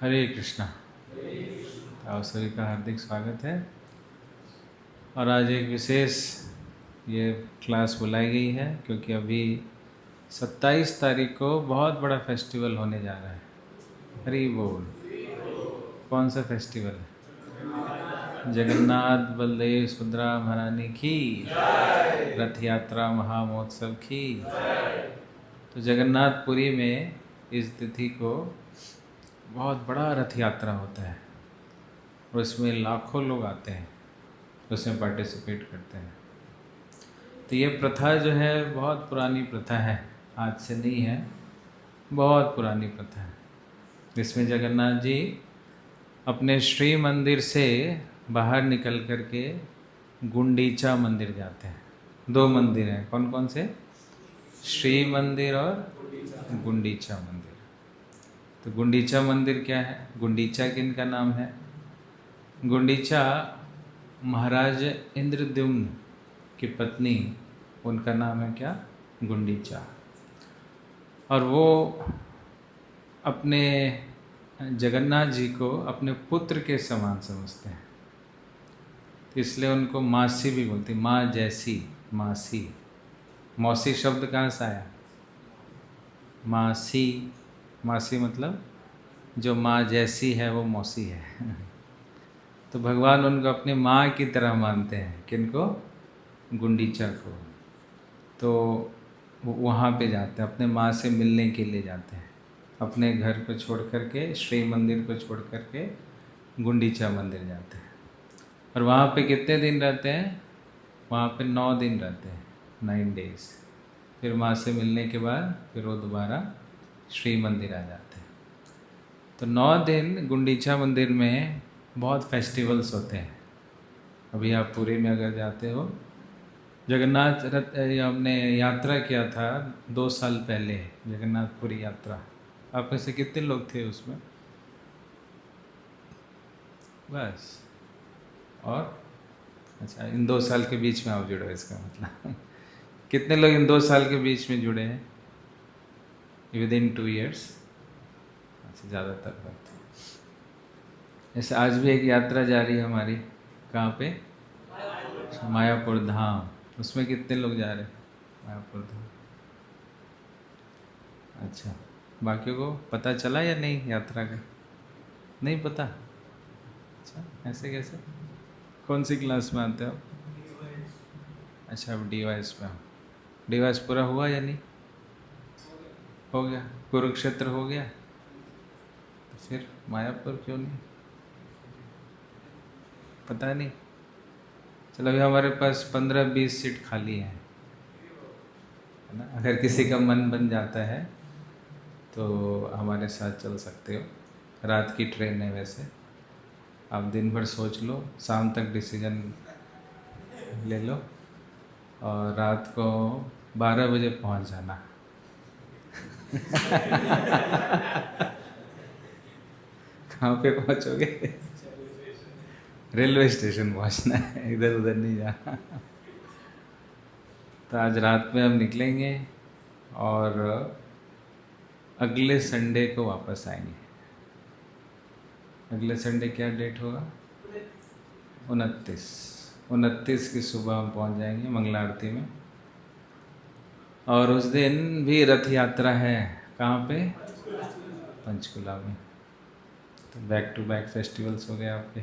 हरे कृष्णा। आप सभी का हार्दिक स्वागत है। और आज एक विशेष ये क्लास बुलाई गई है क्योंकि अभी 27 तारीख को बहुत बड़ा फेस्टिवल होने जा रहा है। हरि बोल। कौन सा फेस्टिवल है? जगन्नाथ बलदेव सुभद्रा महारानी की रथ यात्रा महामहोत्सव की। तो जगन्नाथपुरी में इस तिथि को बहुत बड़ा रथ यात्रा होता है और उसमें लाखों लोग आते हैं, उसमें पार्टिसिपेट करते हैं। तो ये प्रथा जो है बहुत पुरानी प्रथा है, आज से नहीं है, बहुत पुरानी प्रथा है। इसमें जगन्नाथ जी अपने श्री मंदिर से बाहर निकल कर के गुंडीचा मंदिर जाते हैं। दो मंदिर हैं, कौन कौन से? श्री मंदिर और गुंडीचा मंदिर। तो गुंडीचा मंदिर क्या है? गुंडीचा किन का नाम है? गुंडीचा महाराज इंद्रद्युम्न की पत्नी, उनका नाम है क्या? गुंडीचा। और वो अपने जगन्नाथ जी को अपने पुत्र के समान समझते हैं, तो इसलिए उनको मासी भी बोलती, माँ जैसी, मासी। मौसी शब्द कहाँ से आया? मासी। मासी मतलब जो माँ जैसी है वो मौसी है। तो भगवान उनको अपनी माँ की तरह मानते हैं। किनको? गुंडीचा को। तो वहाँ पे जाते हैं, अपने माँ से मिलने के लिए जाते हैं। अपने घर को छोड़ कर के, श्री मंदिर को छोड़ कर के गुंडीचा मंदिर जाते हैं। और वहाँ पे कितने दिन रहते हैं? वहाँ पे 9 दिन रहते हैं, 9 डेज। फिर माँ से मिलने के बाद फिर वो दोबारा श्री मंदिर आ जाते हैं। तो 9 दिन गुंडीचा मंदिर में बहुत फेस्टिवल्स होते हैं। अभी आप पुरी में अगर जाते हो, जगन्नाथ रथ हमने यात्रा किया था 2 साल पहले, जगन्नाथपुरी यात्रा। आप में से कितने लोग थे उसमें? बस। और अच्छा, इन 2 साल के बीच में आप जुड़े हो, इसका मतलब कितने लोग इन 2 साल के बीच में जुड़े हैं? With in 2 years. अच्छा, ज़्यादातर लोग। ऐसे आज भी एक यात्रा जा रही है हमारी। कहाँ पे? मायापुर धाम। उसमें कितने लोग जा रहे हैं? मायापुर धाम। अच्छा, बाकियों को पता चला या नहीं यात्रा का? नहीं पता? अच्छा, ऐसे कैसे? कौन सी क्लास में आते हो आप? अच्छा, अब DYS में हो। DYS पूरा हुआ या नहीं? हो गया। कुरुक्षेत्र हो गया, तो फिर मायापुर क्यों नहीं? पता नहीं। चलो, अभी हमारे पास 15-20 सीट खाली है ना? अगर किसी का मन बन जाता है तो हमारे साथ चल सकते हो। रात की ट्रेन है वैसे। आप दिन भर सोच लो, शाम तक डिसीजन ले लो और रात को 12 बजे पहुंच जाना। कहाँ पे पहुंचोगे? रेलवे स्टेशन पहुंचना है, इधर उधर नहीं जाना। तो आज रात में हम निकलेंगे और अगले संडे को वापस आएंगे। अगले संडे क्या डेट होगा? 29 की सुबह हम पहुंच जाएंगे मंगला आरती में। और उस दिन भी रथ यात्रा है। कहाँ पे? पंचकुला में। तो बैक टू बैक फेस्टिवल्स हो गए आपके।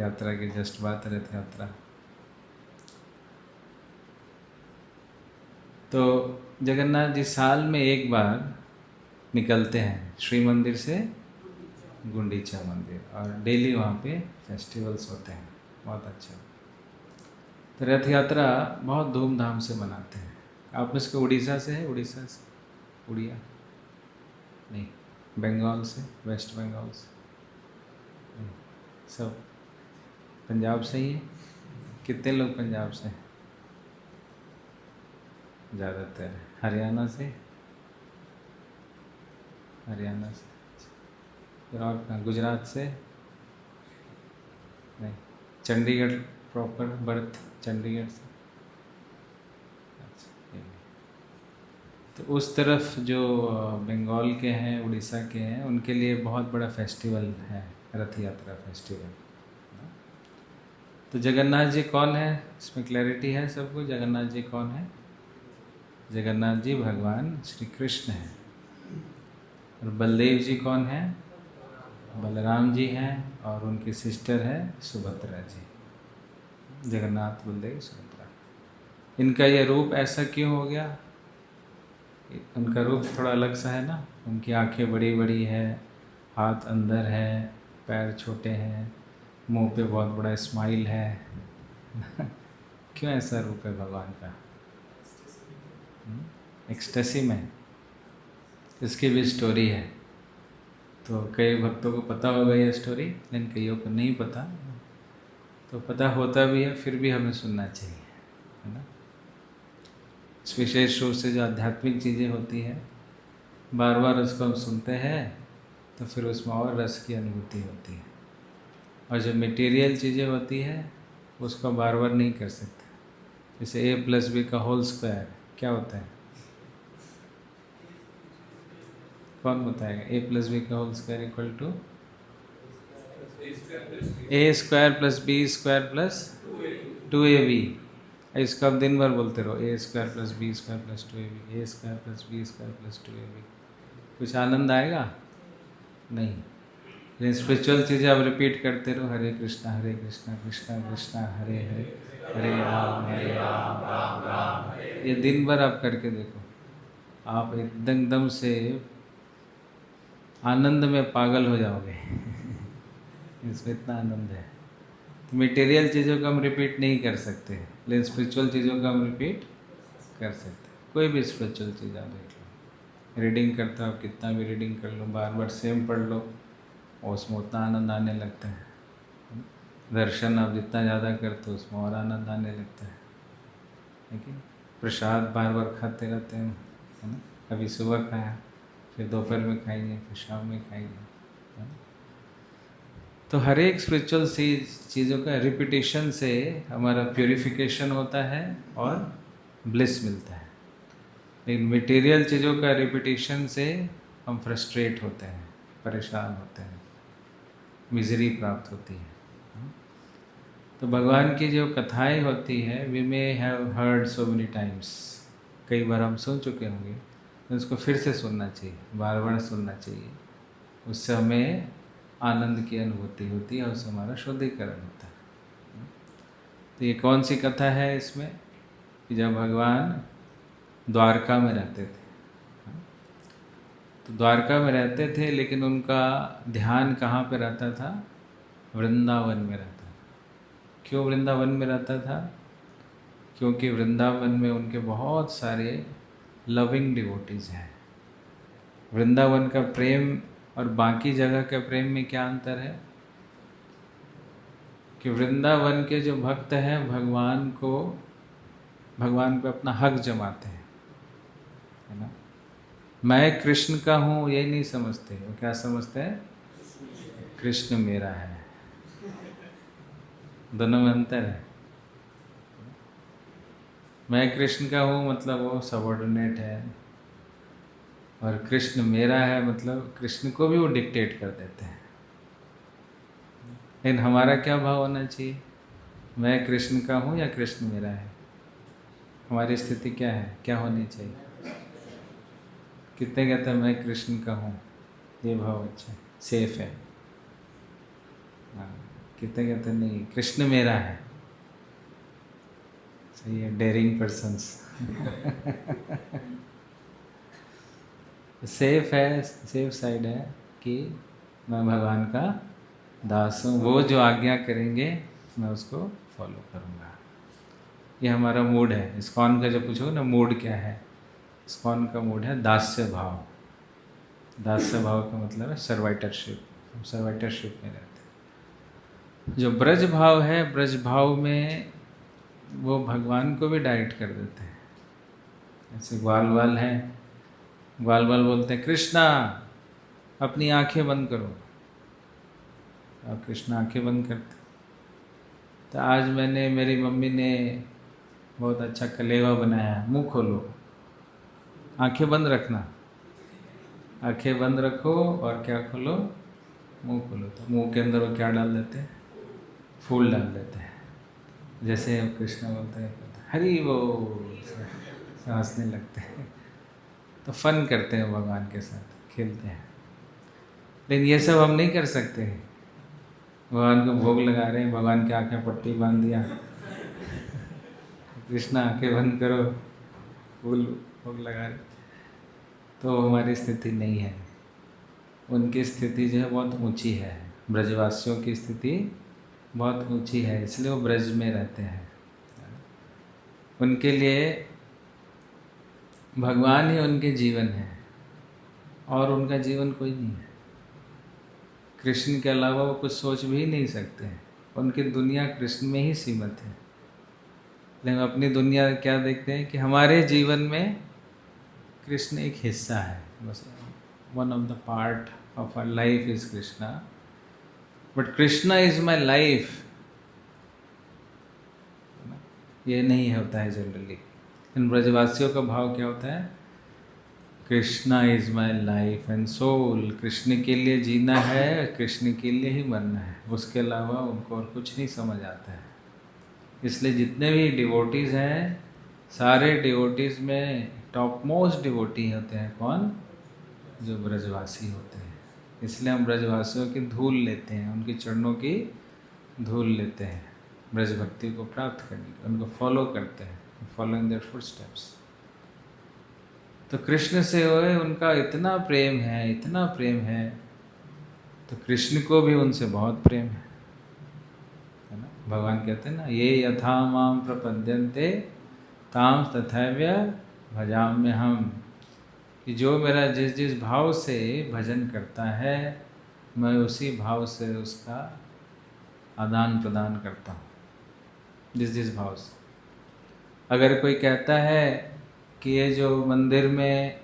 यात्रा की जस्ट बात है, रथ यात्रा। तो जगन्नाथ जी साल में एक बार निकलते हैं श्री मंदिर से गुंडीचा मंदिर, और डेली वहाँ पे फेस्टिवल्स होते हैं। बहुत अच्छा। तो रथ यात्रा बहुत धूमधाम से मनाते हैं। आप में से उड़ीसा से है? उड़ीसा से? उड़िया नहीं। बंगाल से? वेस्ट बंगाल से नहीं? सब पंजाब से ही है? कितने लोग पंजाब से हैं? ज़्यादातर। हरियाणा से? हरियाणा से। फिर और कहाँ? गुजरात से? नहीं। Chandigarh proper birth? चंडीगढ़ से? अच्छा, ये भी। तो उस तरफ जो बंगाल के हैं, उड़ीसा के हैं, उनके लिए बहुत बड़ा फेस्टिवल है रथ यात्रा फेस्टिवल। तो जगन्नाथ जी कौन है, इसमें क्लैरिटी है सबको? जगन्नाथ जी कौन है? जगन्नाथ जी भगवान श्री कृष्ण हैं। और बलदेव जी कौन है? बलराम जी हैं, और उनकी सिस्टर है सुभद्रा जी। जगन्नाथ, बलदेव, सुभद्रा। इनका ये रूप ऐसा क्यों हो गया? उनका रूप थोड़ा अलग सा है ना। उनकी आंखें बड़ी बड़ी है, हाथ अंदर है, पैर छोटे हैं, मुंह पे बहुत बड़ा स्माइल है। क्यों ऐसा रूप है भगवान का? एक्सटेसी में। इसकी भी स्टोरी है। तो कई भक्तों को पता होगा ये स्टोरी, लेकिन कईयों को नहीं पता। तो पता होता भी है, फिर भी हमें सुनना चाहिए, है ना। विशेष रूप से जो आध्यात्मिक चीज़ें होती हैं, बार बार उसको हम सुनते हैं तो फिर उसमें और रस की अनुभूति होती है। और जो मटेरियल चीज़ें होती हैं उसको बार बार नहीं कर सकते। जैसे a+b का होल स्क्वायर क्या होता है? कौन बताएगा? a+b का whole square equal to a² + b² + 2ab। इसका आप दिन भर बोलते रहो, a² + b² + 2ab, a² + b² + 2ab। कुछ आनंद आएगा? नहीं। लेकिन स्पिरिचुअल चीज़ें आप रिपीट करते रहो, हरे कृष्णा कृष्णा कृष्णा हरे हरे, हरे राम राम राम। ये दिन भर आप करके देखो, आप एकदम से आनंद में पागल हो जाओगे। इसमें इतना आनंद है। तो मटेरियल चीज़ों का हम रिपीट नहीं कर सकते, लेकिन स्पिरिचुअल चीज़ों का हम रिपीट कर सकते। कोई भी स्पिरिचुअल चीज़ आप देख लो, रीडिंग करते हो आप, कितना भी रीडिंग कर लो, बार बार सेम पढ़ लो, और उसमें उतना आनंद आने लगता है। दर्शन आप जितना ज़्यादा करते हो उसमें और आनंद आने लगता है। लेकिन प्रसाद बार बार खाते रहते हैं, है ना। कभी सुबह खाया, फिर दोपहर में खाएंगे, फिर शाम में खाएंगे, है ना। तो हर एक स्पिरिचुअल चीज़ों का रिपीटेशन से हमारा प्योरिफिकेशन होता है और ब्लिस मिलता है। लेकिन मटेरियल चीज़ों का रिपीटेशन से हम फ्रस्ट्रेट होते हैं, परेशान होते हैं, मिजरी प्राप्त होती है। तो भगवान की जो कथाएं होती है, we may have heard so many times, कई बार हम सुन चुके होंगे, तो उसको फिर से सुनना चाहिए, बार बार सुनना चाहिए। उससे हमें आनंद की अनुभूति होती है, उससे हमारा शुद्धिकरण होता है। तो ये कौन सी कथा है इसमें? कि जब भगवान द्वारका में रहते थे, तो द्वारका में रहते थे, लेकिन उनका ध्यान कहाँ पे रहता था? वृंदावन में रहता था। क्यों वृंदावन में रहता था? क्योंकि वृंदावन में उनके बहुत सारे लविंग डिवोटीज़ हैं। वृंदावन का प्रेम और बाकी जगह के प्रेम में क्या अंतर है? कि वृंदावन के जो भक्त हैं भगवान पे अपना हक जमाते हैं, है ना। मैं कृष्ण का हूँ ये नहीं समझते, वो क्या समझते हैं? कृष्ण मेरा है। दोनों में अंतर है। मैं कृष्ण का हूँ मतलब वो सबऑर्डिनेट है, और कृष्ण मेरा है मतलब कृष्ण को भी वो डिक्टेट कर देते हैं। लेकिन हमारा क्या भाव होना चाहिए? मैं कृष्ण का हूँ या कृष्ण मेरा है? हमारी स्थिति क्या है, क्या होनी चाहिए? कितने कहते हैं मैं कृष्ण का हूँ, ये भाव अच्छा है, सेफ है। हाँ, कितने कहते हैं नहीं कृष्ण मेरा है, सही है, डेयरिंग पर्सन्स। सेफ है, सेफ साइड है कि मैं भगवान का दास हूँ, वो जो आज्ञा करेंगे मैं उसको फॉलो करूँगा। ये हमारा मूड है। इस्कॉन का जो पूछो ना मूड क्या है, इस्कॉन का मूड है दास्य भाव। दास्य भाव का मतलब है सर्वाइटरशिप, हम सर्वाइटरशिप में रहते हैं। जो ब्रज भाव है, ब्रज भाव में वो भगवान को भी डायरेक्ट कर देते हैं। जैसे ग्वाल हैं, ग्वाल बोलते हैं कृष्णा अपनी आंखें बंद करो, और कृष्ण आंखें बंद करते। तो आज मेरी मम्मी ने बहुत अच्छा कलेवा बनाया, मुंह खोलो। आंखें बंद रखना, आंखें बंद रखो और क्या खोलो, मुंह खोलो। तो मुंह के अंदर वो क्या डाल देते हैं, फूल डाल देते हैं। जैसे कृष्ण बोलते हैं हरि वो हंसने लगते हैं। तो फन करते हैं भगवान के साथ, खेलते हैं। लेकिन ये सब हम नहीं कर सकते हैं। भगवान को भोग लगा रहे हैं, भगवान के आंखें पट्टी बांध दिया, कृष्णा आंखें बंद करो, फूल भोग लगा रहे, तो हमारी स्थिति नहीं है। उनकी स्थिति जो है बहुत ऊंची है, ब्रजवासियों की स्थिति बहुत ऊंची है, इसलिए वो ब्रज में रहते हैं। उनके लिए भगवान ही उनके जीवन है और उनका जीवन कोई नहीं है। कृष्ण के अलावा वो कुछ सोच भी नहीं सकते हैं। उनकी दुनिया कृष्ण में ही सीमित है। लेकिन अपनी दुनिया क्या देखते हैं कि हमारे जीवन में कृष्ण एक हिस्सा है, बस one of the part of our life is Krishna, but Krishna is my life, ये नहीं होता है जनरली। इन ब्रजवासियों का भाव क्या होता है, Krishna is my life and soul. Krishna के लिए जीना है, कृष्ण के लिए ही मरना है, उसके अलावा उनको और कुछ नहीं समझ आता है। इसलिए जितने भी डिवोटीज़ हैं, सारे डिवोटीज़ में टॉप मोस्ट डिवोटी होते हैं कौन, जो ब्रजवासी होते हैं। इसलिए हम ब्रजवासियों की धूल लेते हैं, उनके चरणों की धूल लेते हैं ब्रज भक्ति को प्राप्त करने की, उनको फॉलो करते हैं, फॉलोइंग देयर फुटस्टेप्स। तो कृष्ण से हुए उनका इतना प्रेम है, इतना प्रेम है, तो कृष्ण को भी उनसे बहुत प्रेम है ना। भगवान कहते हैं ना, ये यथा माम प्रपद्यन्ते ताम तथैव भजाम्य हम, कि जो मेरा जिस जिस भाव से भजन करता है, मैं उसी भाव से उसका आदान प्रदान करता हूँ, जिस जिस भाव से। अगर कोई कहता है कि ये जो मंदिर में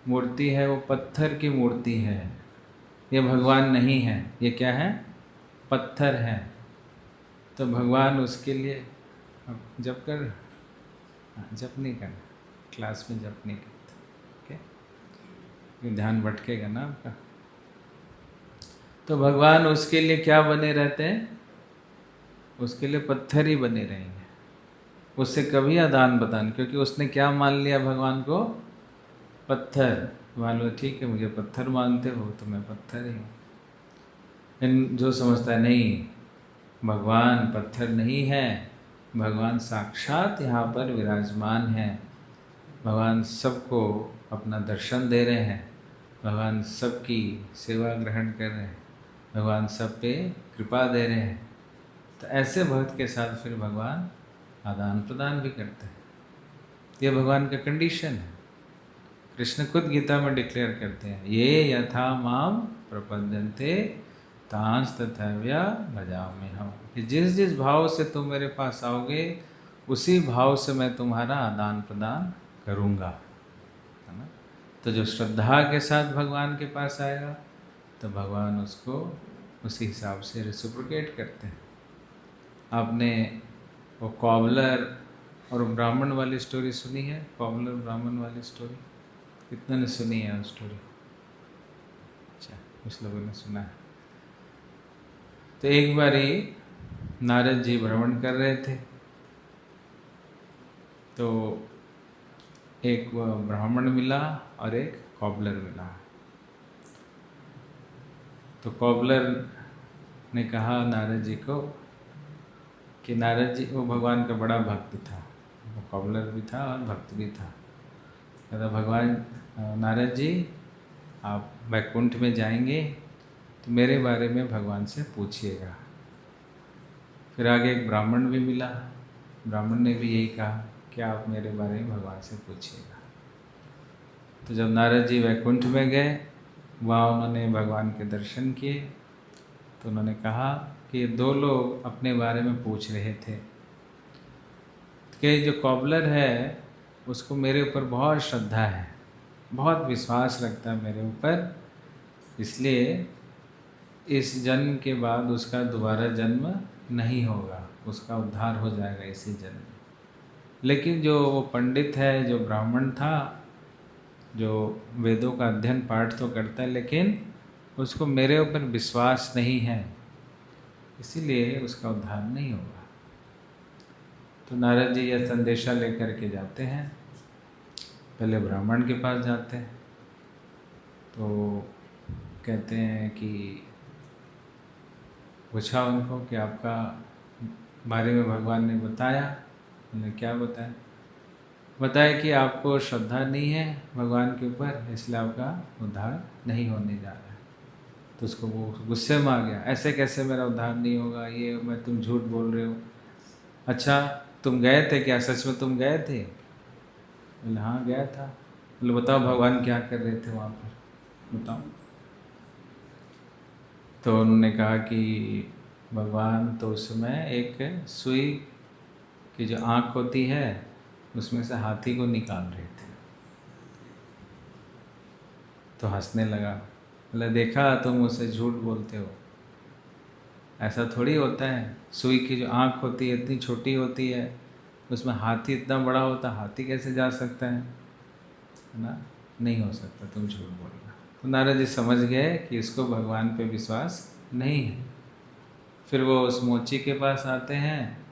मूर्ति है वो पत्थर की मूर्ति है, ये भगवान नहीं है, ये क्या है, पत्थर है, तो भगवान उसके लिए जप कर, जप नहीं करना, क्लास में जप नहीं करते, ओके, ध्यान भटकेगा ना आपका। तो भगवान उसके लिए क्या बने रहते हैं, उसके लिए पत्थर ही बने रहेंगे, उससे कभी आदान प्रदान, क्योंकि उसने क्या मान लिया भगवान को, पत्थर। मान लो ठीक है, मुझे पत्थर मानते हो तो मैं पत्थर ही हूँ। जो समझता है नहीं, भगवान पत्थर नहीं है, भगवान साक्षात यहाँ पर विराजमान है, भगवान सबको अपना दर्शन दे रहे हैं, भगवान सबकी सेवा ग्रहण कर रहे हैं, भगवान सब पे कृपा दे रहे हैं, तो ऐसे भक्त के साथ फिर भगवान आदान प्रदान भी करते हैं। ये भगवान का कंडीशन है। कृष्ण खुद गीता में डिक्लेयर करते हैं, ये यथा माम प्रपद्यन्ते तांस तथैव भजाम्य हम, कि जिस जिस भाव से तुम मेरे पास आओगे, उसी भाव से मैं तुम्हारा आदान प्रदान करूँगा, है ना। तो जो श्रद्धा के साथ भगवान के पास आएगा, तो भगवान उसको उसी हिसाब से रेसिप्रोकेट करते हैं। आपने वो कॉबलर और ब्राह्मण वाली स्टोरी सुनी है, कॉबलर ब्राह्मण वाली स्टोरी, कितने ने सुनी है वो स्टोरी? अच्छा, कुछ लोगों ने सुना है। तो एक बारी नारद जी भ्रमण कर रहे थे, तो एक ब्राह्मण मिला और एक कॉबलर मिला। तो कॉबलर ने कहा नारद जी को कि नारद जी, वो भगवान का बड़ा भक्त था, वो कॉबलर भी था और भक्त भी था। कहता भगवान नारद जी, आप वैकुंठ में जाएंगे तो मेरे बारे में भगवान से पूछिएगा। फिर आगे एक ब्राह्मण भी मिला, ब्राह्मण ने भी यही कहा कि आप मेरे बारे में भगवान से पूछिएगा। तो जब नारद जी वैकुंठ में गए, वहाँ उन्होंने भगवान के दर्शन किए, तो उन्होंने कहा कि दो लोग अपने बारे में पूछ रहे थे कि जो कॉबलर है उसको मेरे ऊपर बहुत श्रद्धा है, बहुत विश्वास रखता है मेरे ऊपर, इसलिए इस जन्म के बाद उसका दोबारा जन्म नहीं होगा, उसका उद्धार हो जाएगा इसी जन्म में। लेकिन जो वो पंडित है, जो ब्राह्मण था, जो वेदों का अध्ययन पाठ तो करता है लेकिन उसको मेरे ऊपर विश्वास नहीं है, इसीलिए उसका उद्धार नहीं होगा। तो नारद जी यह संदेशा लेकर के जाते हैं, पहले ब्राह्मण के पास जाते हैं, तो कहते हैं कि पूछा उनको कि आपका बारे में भगवान ने बताया? उन्होंने क्या बताया? बताया कि आपको श्रद्धा नहीं है भगवान के ऊपर, इसलिए आपका उद्धार नहीं होने जा रहा है। तो उसको वो गुस्से में आ गया, ऐसे कैसे मेरा उद्धार नहीं होगा, ये मैं तुम झूठ बोल रहे हो। अच्छा तुम गए थे क्या, सच में तुम गए थे? बोले हाँ गया था। बोले बताओ भगवान क्या कर रहे थे वहाँ पर, बताओ। तो उन्होंने कहा कि भगवान तो उस समय एक सुई की जो आँख होती है उसमें से हाथी को निकाल रहे थे। तो हंसने लगा, बोले देखा तुम मुझसे झूठ बोलते हो, ऐसा थोड़ी होता है। सुई की जो आँख होती है इतनी छोटी होती है, उसमें हाथी इतना बड़ा होता, हाथी कैसे जा सकता है ना? नहीं हो सकता, तुम झूठ बोल रहे हो। तो नारद जी समझ गए कि इसको भगवान पे विश्वास नहीं है। फिर वो उस मोची के पास आते हैं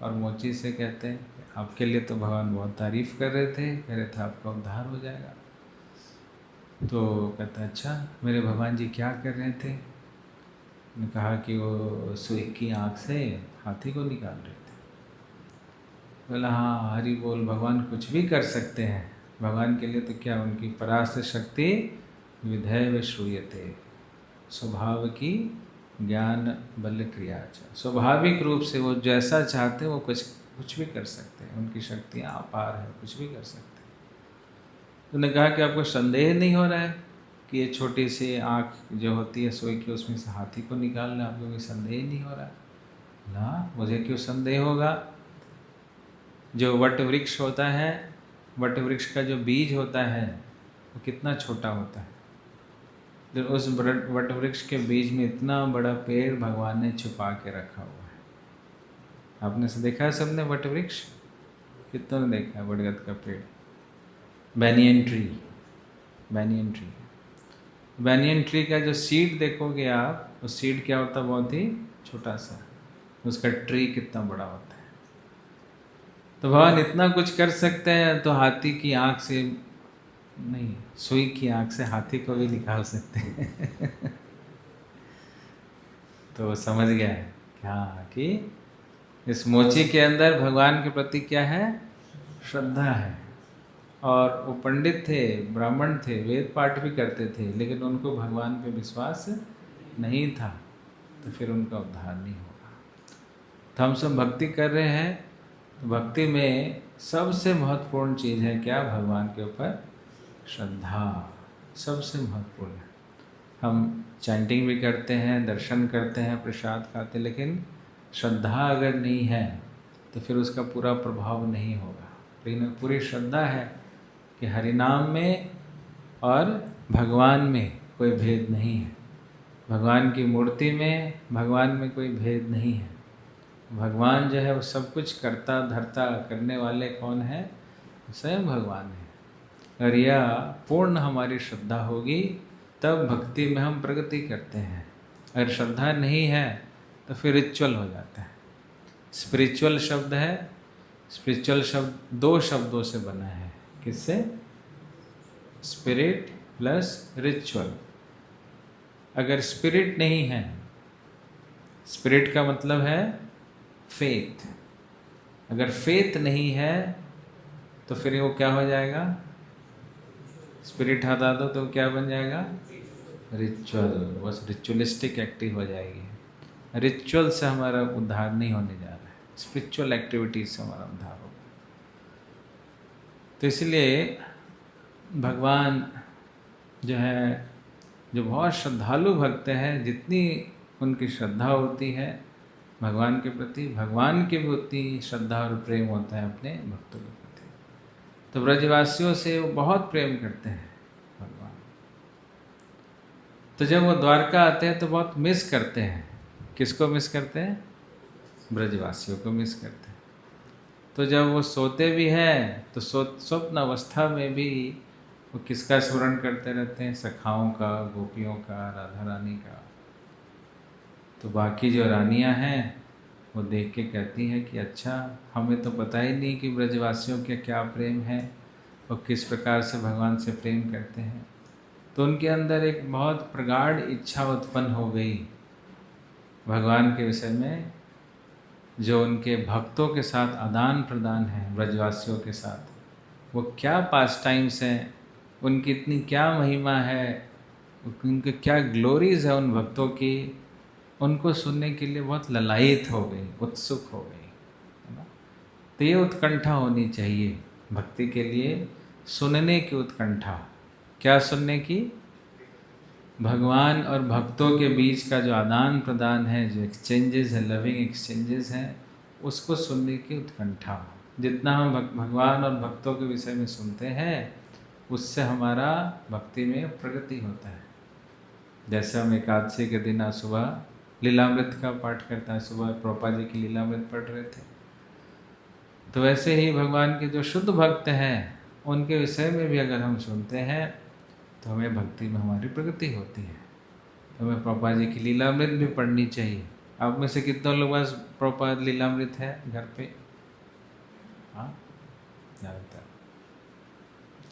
और मोची से कहते हैं आपके लिए तो भगवान बहुत तारीफ़ कर रहे थे, कह रहे थे आपका उद्धार हो जाएगा। तो कहता अच्छा मेरे भगवान जी क्या कर रहे थे? ने कहा कि वो सुई की आँख से हाथी को निकाल रहे थे। बोला हाँ हरि बोल, भगवान कुछ भी कर सकते हैं, भगवान के लिए तो क्या, उनकी परास्त शक्ति विधेय श्रूयते, स्वभाव की ज्ञान बल क्रिया। स्वाभाविक रूप से वो जैसा चाहते हैं वो कुछ भी कर सकते हैं, उनकी शक्तियाँ अपार है, कुछ भी कर सकते हैं। उन्होंने कहा कि आपको संदेह नहीं हो रहा है कि ये छोटी सी आँख जो होती है सुई की उसमें से हाथी को निकालना, आपको कोई संदेह नहीं हो रहा है? ना, मुझे क्यों संदेह होगा। जो वट वृक्ष होता है, वट वृक्ष का जो बीज होता है वो कितना छोटा होता है, फिर उस वट वृक्ष के बीज में इतना बड़ा पेड़ भगवान ने छुपा के रखा हुआ है। आपने से देखा है सबने वट वृक्ष? कितनों ने देखा है वटगत का पेड़? Banyan tree, banyan tree, banyan tree का जो सीड देखोगे आप, वो सीड क्या होता है, बहुत ही छोटा सा, उसका ट्री कितना बड़ा होता है। तो भगवान इतना कुछ कर सकते हैं, तो हाथी की आँख से नहीं, सुई की आँख से हाथी को भी निकाल सकते हैं। तो वो समझ गया है क्या कि इस मोची के अंदर भगवान के प्रति क्या है, श्रद्धा है। और वो पंडित थे, ब्राह्मण थे, वेद पाठ भी करते थे, लेकिन उनको भगवान पे विश्वास नहीं था, तो फिर उनका उद्धार नहीं होगा। तो हम सब भक्ति कर रहे हैं, तो भक्ति में सबसे महत्वपूर्ण चीज़ है क्या, भगवान के ऊपर श्रद्धा सबसे महत्वपूर्ण है। हम चैंटिंग भी करते हैं, दर्शन करते हैं, प्रसाद खाते, लेकिन श्रद्धा अगर नहीं है तो फिर उसका पूरा प्रभाव नहीं होगा। लेकिन पूरी श्रद्धा है कि हरिनाम में और भगवान में कोई भेद नहीं है, भगवान की मूर्ति में, भगवान में कोई भेद नहीं है। भगवान जो है वो सब कुछ करता धरता करने वाले कौन है, स्वयं भगवान है। अगर यह पूर्ण हमारी श्रद्धा होगी तब भक्ति में हम प्रगति करते हैं। अगर श्रद्धा नहीं है तो फिर रिचुअल हो जाता है। स्पिरिचुअल शब्द है, स्पिरिचुअल शब्द दो शब्दों से बना है, किससे? Spirit plus ritual. अगर स्पिरिट नहीं है, स्पिरिट का मतलब है फेथ, अगर फेथ नहीं है तो फिर वो क्या हो जाएगा, स्पिरिट हटा दो तो क्या बन जाएगा, रिचुअल, बस रिचुअलिस्टिक एक्टिव हो जाएगी। रिचुअल से हमारा उद्धार नहीं होने जा रहा है, स्पिरिचुअल एक्टिविटीज से हमारा उद्धार होगा। तो इसलिए भगवान जो है, जो बहुत श्रद्धालु भक्त हैं, जितनी उनकी श्रद्धा होती है भगवान के प्रति, भगवान की भी उतनी श्रद्धा और प्रेम होता है अपने भक्तों के प्रति। तो ब्रजवासियों से वो बहुत प्रेम करते हैं भगवान। तो जब वो द्वारका आते हैं तो बहुत मिस करते हैं, किसको मिस करते हैं? ब्रजवासियों को मिस करते हैं। तो जब वो सोते भी हैं तो स्वप्न अवस्था में भी वो किसका स्मरण करते रहते हैं? सखाओं का, गोपियों का, राधा रानी का। तो बाकी जो रानियां हैं वो देख के कहती हैं कि अच्छा, हमें तो पता ही नहीं कि ब्रजवासियों के क्या प्रेम है और किस प्रकार से भगवान से प्रेम करते हैं। तो उनके अंदर एक बहुत प्रगाढ़ इच्छा उत्पन्न हो गई भगवान के विषय में। जो उनके भक्तों के साथ आदान प्रदान है ब्रजवासियों के साथ, वो क्या पास टाइम्स हैं, उनकी इतनी क्या महिमा है, उनके क्या ग्लोरीज है उन भक्तों की, उनको सुनने के लिए बहुत ललायित हो गई, उत्सुक हो गई, है ना। तो ये उत्कंठा होनी चाहिए भक्ति के लिए, सुनने की उत्कंठा। क्या सुनने की? भगवान और भक्तों के बीच का जो आदान प्रदान है, जो एक्सचेंजेस है, लविंग एक्सचेंजेस हैं, उसको सुनने की उत्कंठा। जितना हम भगवान और भक्तों के विषय में सुनते हैं, उससे हमारा भक्ति में प्रगति होता है। जैसे हम एकादशी के दिन आज सुबह लीलामृत का पाठ करते हैं, सुबह प्रभुपाद जी की लीलामृत पढ़ रहे थे, तो वैसे ही भगवान के जो शुद्ध भक्त हैं उनके विषय में भी अगर हम सुनते हैं तो हमें भक्ति में हमारी प्रगति होती है। तो हमें प्रभुपाद जी की लीलामृत भी पढ़नी चाहिए। आप में से कितने लोग पास प्रभुपाद लीलामृत है घर पे? हाँ, ज़्यादातर।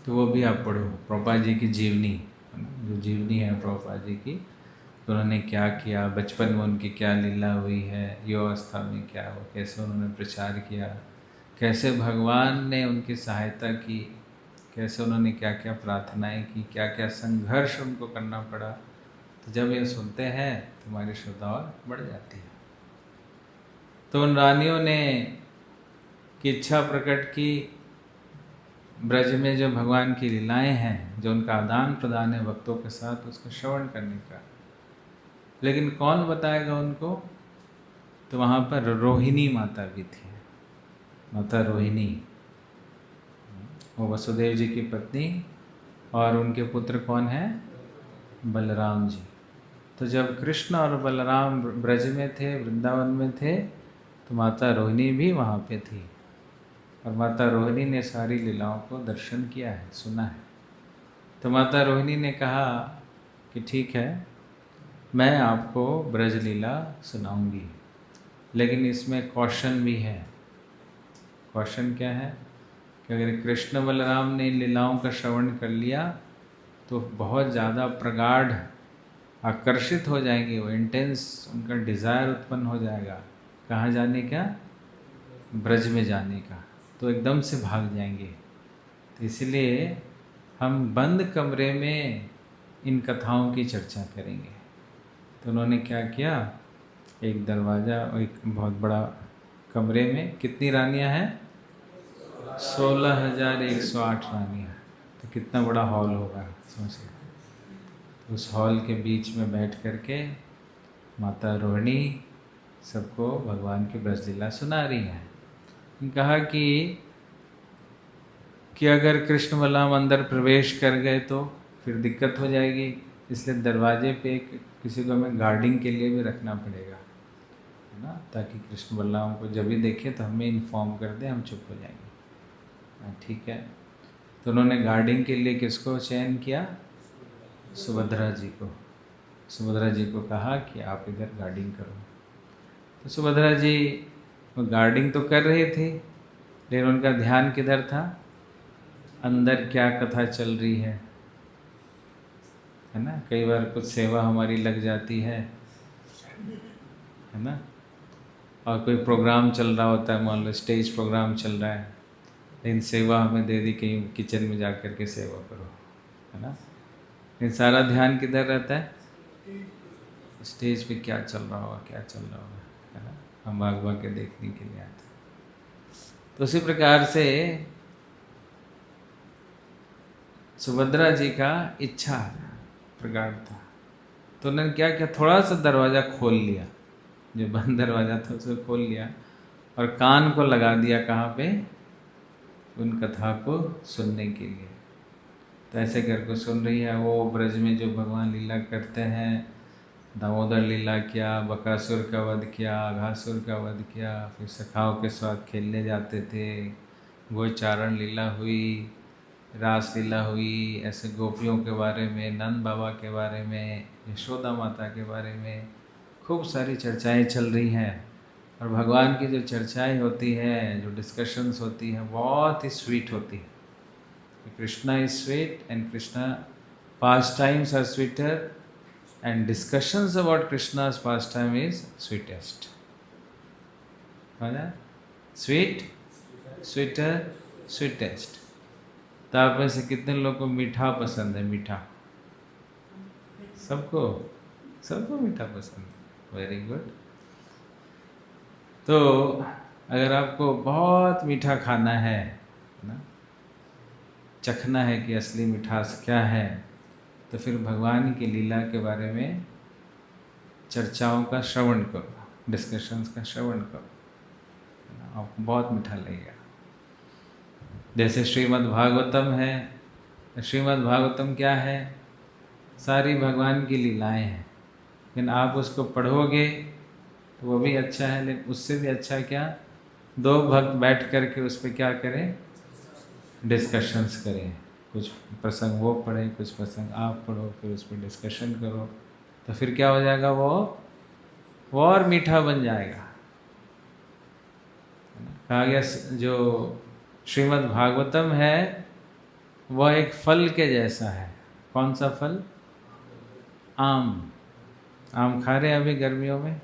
तो वो भी आप पढ़ो, प्रभुपाद जी की जीवनी, जो जीवनी है प्रभुपाद जी की, तो उन्होंने क्या किया, बचपन में उनकी क्या लीला हुई है, युवावस्था में क्या हो, कैसे उन्होंने प्रचार किया, कैसे भगवान ने उनकी सहायता की, कैसे उन्होंने क्या क्या प्रार्थनाएं की, क्या क्या संघर्ष उनको करना पड़ा। तो जब ये सुनते हैं तो हमारी श्रद्धा और बढ़ जाती है। तो उन रानियों ने की इच्छा प्रकट की, ब्रज में जो भगवान की लीलाएं हैं, जो उनका आदान प्रदान है भक्तों के साथ, उसका श्रवण करने का। लेकिन कौन बताएगा उनको? तो वहाँ पर रोहिणी माता भी थी, माता रोहिणी, वो वसुदेव जी की पत्नी, और उनके पुत्र कौन है? बलराम जी। तो जब कृष्ण और बलराम ब्रज में थे, वृंदावन में थे, तो माता रोहिणी भी वहाँ पे थी, और माता रोहिणी ने सारी लीलाओं को दर्शन किया है, सुना है। तो माता रोहिणी ने कहा कि ठीक है, मैं आपको ब्रज लीला सुनाऊंगी, लेकिन इसमें कौशन भी है। कौशन क्या है कि अगर कृष्ण बलराम ने लीलाओं का श्रवण कर लिया तो बहुत ज़्यादा प्रगाढ़ आकर्षित हो जाएंगे, वो इंटेंस, उनका डिज़ायर उत्पन्न हो जाएगा कहाँ जाने का? ब्रज में जाने का। तो एकदम से भाग जाएंगे। तो इसलिए हम बंद कमरे में इन कथाओं की चर्चा करेंगे। तो उन्होंने क्या किया, एक दरवाज़ा, एक बहुत बड़ा कमरे में कितनी रानियां हैं? 16,108 रानियां। तो कितना बड़ा हॉल होगा सोचिए। तो उस हॉल के बीच में बैठ करके माता रोहिणी सबको भगवान की ब्रजलीला सुना रही हैं। कहा कि अगर कृष्ण बलराम अंदर प्रवेश कर गए तो फिर दिक्कत हो जाएगी, इसलिए दरवाजे पे किसी को हमें गार्डिंग के लिए भी रखना पड़ेगा, है ना, ताकि कृष्ण बलराम को जब भी देखें तो हमें इन्फॉर्म कर दें, हम चुप हो जाएंगे। ठीक है। तो उन्होंने गार्डिंग के लिए किसको चयन किया? सुभद्रा जी को। सुभद्रा जी को कहा कि आप इधर गार्डिंग करो। तो सुभद्रा जी वो गार्डिंग तो कर रही थी, लेकिन उनका ध्यान किधर था? अंदर क्या कथा चल रही है ना। कई बार कुछ सेवा हमारी लग जाती है ना, और कोई प्रोग्राम चल रहा होता है, मान लो स्टेज प्रोग्राम चल रहा है, लेकिन सेवा हमें दे दी कहीं किचन में जा कर के सेवा करो, है ना। लेकिन सारा ध्यान किधर रहता है? स्टेज पे क्या चल रहा होगा, क्या चल रहा होगा, है ना। हम भाग भाग के देखने के लिए आते हैं। तो उसी प्रकार से सुभद्रा जी का इच्छा प्रगाढ़ था, तो उन्होंने क्या किया, थोड़ा सा दरवाज़ा खोल लिया, जो बंद दरवाज़ा था उसे खोल लिया, और कान को लगा दिया कहाँ पे? उन कथा को सुनने के लिए। तो ऐसे करके सुन रही है वो ब्रज में जो भगवान लीला करते हैं। दामोदर लीला किया, बकासुर का वध किया, अघासुर का वध किया, फिर सखाओं के साथ खेलने जाते थे, गोचारण लीला हुई, रासलीला हुई, ऐसे गोपियों के बारे में, नंद बाबा के बारे में, यशोदा माता के बारे में खूब सारी चर्चाएं चल रही हैं। और भगवान की जो चर्चाएं होती हैं, जो डिस्कशंस होती हैं, बहुत ही स्वीट होती है। Krishna is sweet and Krishna past times are sweeter and discussions about Krishna's past time is sweetest. Sweet, sweeter, sweetest. तो आप में से कितने लोगों को मीठा पसंद है? मीठा सबको, सबको मीठा पसंद है। Very good. तो अगर आपको बहुत मीठा खाना है ना, चखना है कि असली मिठास क्या है, तो फिर भगवान की लीला के बारे में चर्चाओं का श्रवण करो, डिस्कशंस का श्रवण करो, आपको बहुत मीठा लगेगा। जैसे श्रीमद् भागवतम है। श्रीमद् भागवतम क्या है? सारी भगवान की लीलाएं हैं, लेकिन आप उसको पढ़ोगे तो वो भी अच्छा है, लेकिन उससे भी अच्छा क्या, दो भक्त बैठ कर के उस पर क्या करें, डिस्कशंस करें। कुछ प्रसंग वो पढ़ें, कुछ प्रसंग आप पढ़ो, फिर उस पर डिस्कशन करो, तो फिर क्या हो जाएगा, वो और मीठा बन जाएगा। कहा गया जो श्रीमद् भागवतम है वह एक फल के जैसा है। कौन सा फल? आम। आम खा रहे हैं अभी गर्मियों में?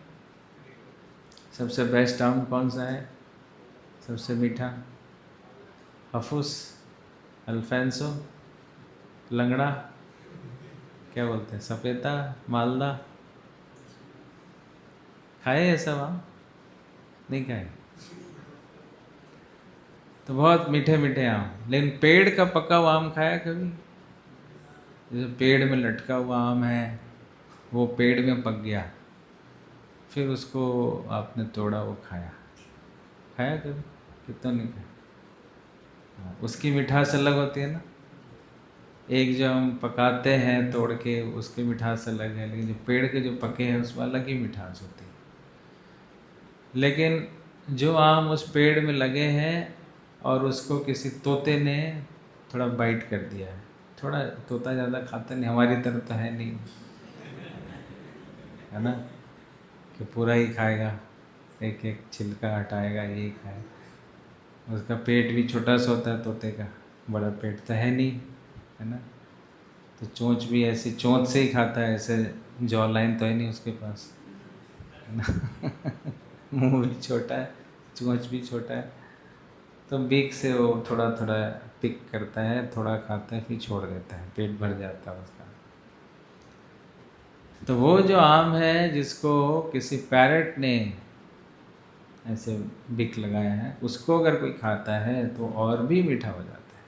सबसे बेस्ट आम कौन सा है? सबसे मीठा? हाफूस, अल्फेंसो, लंगड़ा, क्या बोलते हैं, सपेता, मालदा? खाए ये सब आम? नहीं खाए? तो बहुत मीठे मीठे आम। लेकिन पेड़ का पका हुआ आम खाया कभी? जैसे पेड़ में लटका हुआ आम है, वो पेड़ में पक गया, फिर उसको आपने तोड़ा, वो खाया? खाया कभी? कितना नहीं खाया। उसकी मिठास अलग होती है ना। एक जो हम पकाते हैं तोड़ के, उसकी मिठास अलग है, लेकिन जो पेड़ के जो पके हैं उसमें अलग ही मिठास होती है। लेकिन जो आम उस पेड़ में लगे हैं और उसको किसी तोते ने थोड़ा बाइट कर दिया है, थोड़ा, तोता ज़्यादा खाता नहीं, हमारी तरह तो है नहीं, है ना, कि पूरा ही खाएगा, एक एक छिलका हटाएगा, यही खाएगा। उसका पेट भी छोटा सा होता है तोते का, बड़ा पेट तो है नहीं, है ना। तो चोंच भी ऐसी, चोंच से ही खाता है, ऐसे जॉ लाइन तो है नहीं उसके पास, है ना। मुंह भी छोटा है, चोंच भी छोटा है, तो बीक से वो थोड़ा थोड़ा पिक करता है, थोड़ा खाता है, फिर छोड़ देता है, पेट भर जाता है उसका। तो वो जो आम है जिसको किसी पैरट ने ऐसे बिक लगाया है, उसको अगर कोई खाता है तो और भी मीठा हो जाता है।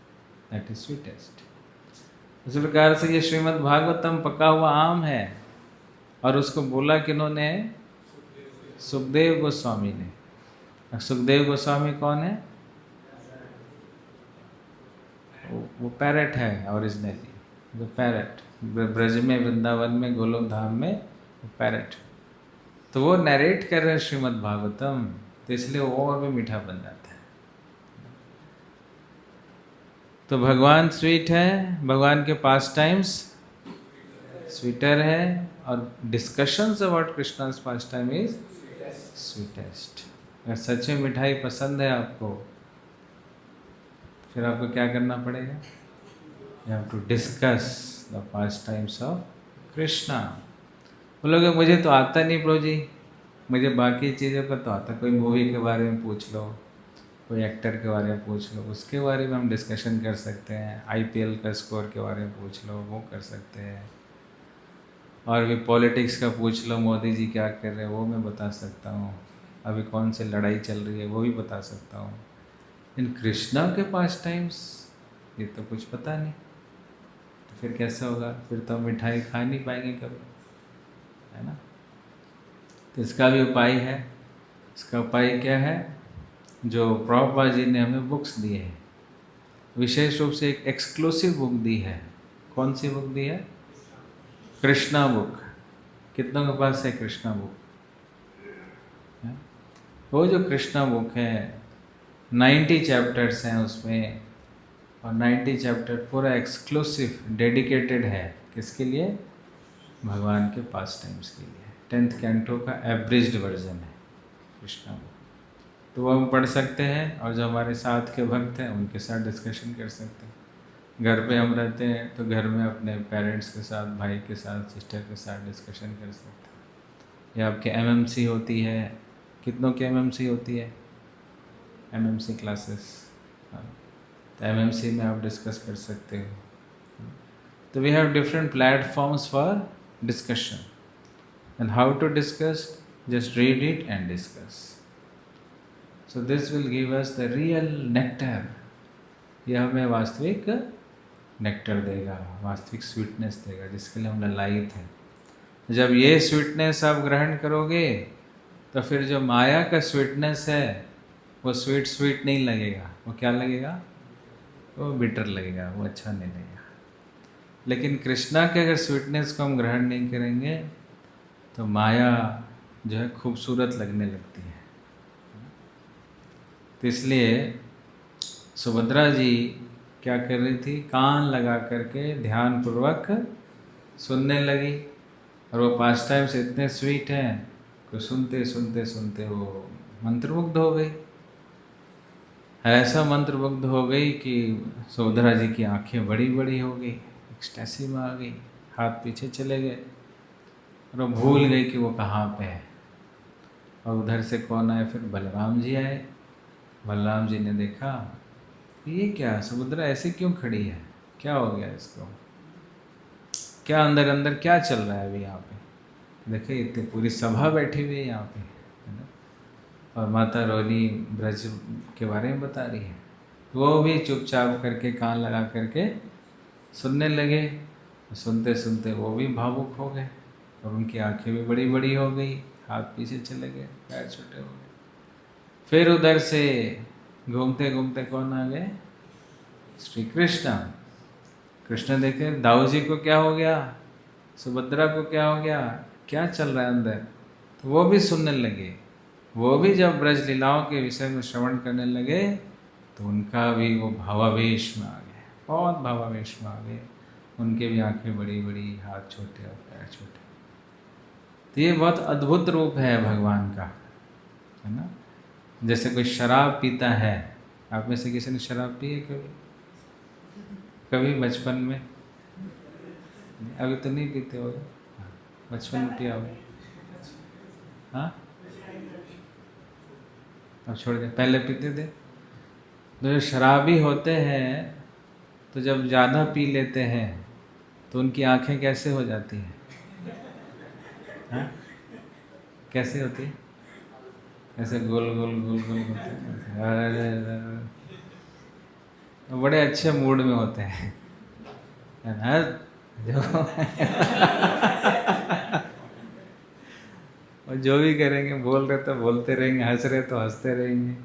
That is sweetest. उस प्रकार से ये श्रीमद् भागवतम पका हुआ आम है, और उसको बोला किन्होंने? सुखदेव गोस्वामी ने। सुखदेव गोस्वामी कौन है? वो पैरट है ओरिजिनली, वो पैरट ब्रज में, वृंदावन में, गोलोक धाम में पैरट। तो वो नरेट कर रहे हैं श्रीमद् भागवतम, तो इसलिए वो और भी मीठा बन जाता है। तो भगवान स्वीट है, भगवान के पास टाइम्स स्वीटर है, और discussions about Krishna's pastime is sweetest. अगर सच में मिठाई पसंद है आपको, फिर आपको क्या करना पड़ेगा? You have to discuss the past times of Krishna. बोलोगे मुझे तो आता नहीं प्रभु जी, मुझे बाकी चीज़ों का तो आता, कोई मूवी के बारे में पूछ लो, कोई एक्टर के बारे में पूछ लो, उसके बारे में हम डिस्कशन कर सकते हैं, आईपीएल का स्कोर के बारे में पूछ लो, वो कर सकते हैं, और भी पॉलिटिक्स का पूछ लो, मोदी जी क्या कर रहे हैं वो मैं बता सकता हूँ, अभी कौन सी लड़ाई चल रही है वो भी बता सकता हूँ। इन कृष्णा के पास टाइम्स ये तो कुछ पता नहीं, तो फिर कैसे होगा? फिर तो हम मिठाई खा नहीं पाएंगे कभी, है ना। तो इसका भी उपाय है। इसका उपाय क्या है? जो प्रभुपाद जी ने हमें बुक्स दिए हैं, विशेष रूप से एक एक्सक्लूसिव बुक दी है। कौन सी बुक दी है? कृष्णा बुक। कितनों के पास है कृष्णा बुक? वो जो कृष्णा बुक है, 90 चैप्टर्स हैं उसमें, और 90 चैप्टर पूरा एक्सक्लूसिव डेडिकेटेड है किसके लिए? भगवान के पास टाइम्स के लिए। 10th कैंटो का एब्रिज्ड वर्जन है कृष्णा को, तो वो हम पढ़ सकते हैं और जो हमारे साथ के भक्त हैं उनके साथ डिस्कशन कर सकते हैं। घर पे हम रहते हैं तो घर में अपने पेरेंट्स के साथ, भाई के साथ, सिस्टर के साथ डिस्कशन कर सकते हैं। या आपके एमएमसी होती है, कितनों की एमएमसी होती है? एमएमसी क्लासेस, तो एमएमसी में आप डिस्कस कर सकते हो। तो we have different platforms for discussion and how to discuss, just read it and discuss. So this will give us the real nectar. यह हमें वास्तविक नेक्टर देगा, वास्तविक स्वीटनेस देगा, जिसके लिए हम ललायित हैं। जब ये स्वीटनेस आप ग्रहण करोगे तो फिर जो माया का स्वीटनेस है वो स्वीट स्वीट नहीं लगेगा, वो क्या लगेगा? वो बिटर लगेगा, वो अच्छा नहीं लगेगा। लेकिन कृष्णा के अगर स्वीटनेस को हम ग्रहण नहीं करेंगे तो माया जो है खूबसूरत लगने लगती है। तो इसलिए सुभद्रा जी क्या कर रही थी? कान लगा करके ध्यान पूर्वक सुनने लगी, और वो पास टाइम्स इतने स्वीट हैं कि सुनते सुनते सुनते वो मंत्रमुग्ध हो गई। ऐसा मंत्रमुग्ध हो गई कि सुभद्रा जी की आंखें बड़ी बड़ी हो गई, एक्सटेसी में आ गई, हाथ पीछे चले गए और वो भूल गई कि वो कहाँ पे है। और उधर से कौन आए? फिर बलराम जी आए। बलराम जी ने देखा ये क्या, सुभद्रा ऐसे क्यों खड़ी है, क्या हो गया इसको, क्या अंदर अंदर क्या चल रहा है अभी यहाँ पे? देखिए इतनी पूरी सभा बैठी हुई है यहाँ पे, है ना, और माता रोनी ब्रज के बारे में बता रही है। वो भी चुपचाप करके कान लगा करके सुनने लगे। सुनते सुनते वो भी भावुक हो गए और उनकी आंखें भी बड़ी बड़ी हो गई, हाथ पीछे चले गए, पैर छोटे हो गए। फिर उधर से घूमते घूमते कौन आ गए? श्री कृष्ण। कृष्ण देखे दाऊ जी को क्या हो गया, सुभद्रा को क्या हो गया, क्या चल रहा है अंदर, तो वो भी सुनने लगे। वो भी जब ब्रज लीलाओं के विषय में श्रवण करने लगे तो उनका भी वो भावावेश में आ गए, बहुत भावावेश में आ गए। उनके भी आंखें बड़ी बड़ी, हाथ छोटे और पैर छोटे। तो ये बहुत अद्भुत रूप है भगवान का, है ना। जैसे कोई शराब पीता है, आप में से किसी ने शराब पी है कभी? कभी बचपन में? अभी तो नहीं पीते हो, बचपन में पिया हो? हाँ, अब छोड़ दे, पहले पीते थे। तो जो शराबी होते हैं तो जब ज़्यादा पी लेते हैं तो उनकी आंखें कैसे हो जाती हैं? हाँ, कैसे होती है? ऐसे गोल गोल गोल गोल होते हैं, बड़े अच्छे मूड में होते हैं, है ना। जो और जो भी करेंगे, बोल रहे तो बोलते रहेंगे, हंस रहे तो हंसते रहेंगे, है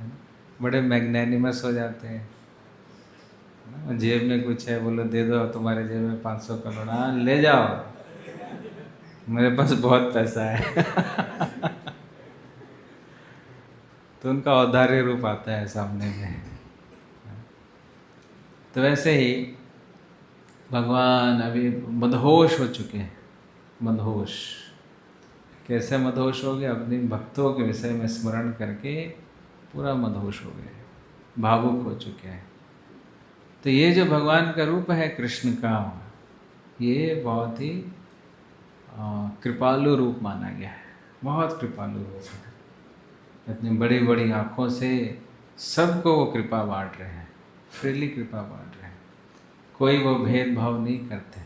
ना? बड़े मैग्नेनिमस हो जाते हैं। जेब में कुछ है, बोलो दे दो, तुम्हारे जेब में 500 का नोट, हाँ ले जाओ, मेरे पास बहुत पैसा है। तो उनका औदार्य रूप आता है सामने में। तो वैसे ही भगवान अभी मदहोश हो चुके हैं। मदहोश कैसे मदहोश हो गए? अपने भक्तों के विषय में स्मरण करके पूरा मदहोश हो गए, भावुक हो चुके हैं। तो ये जो भगवान का रूप है कृष्ण का, ये बहुत ही कृपालु रूप माना गया है, बहुत कृपालु रूप है। इतनी बड़ी बड़ी आँखों से सबको वो कृपा बांट रहे हैं, फ्रीली कृपा बांट रहे हैं, कोई वो भेदभाव नहीं करते।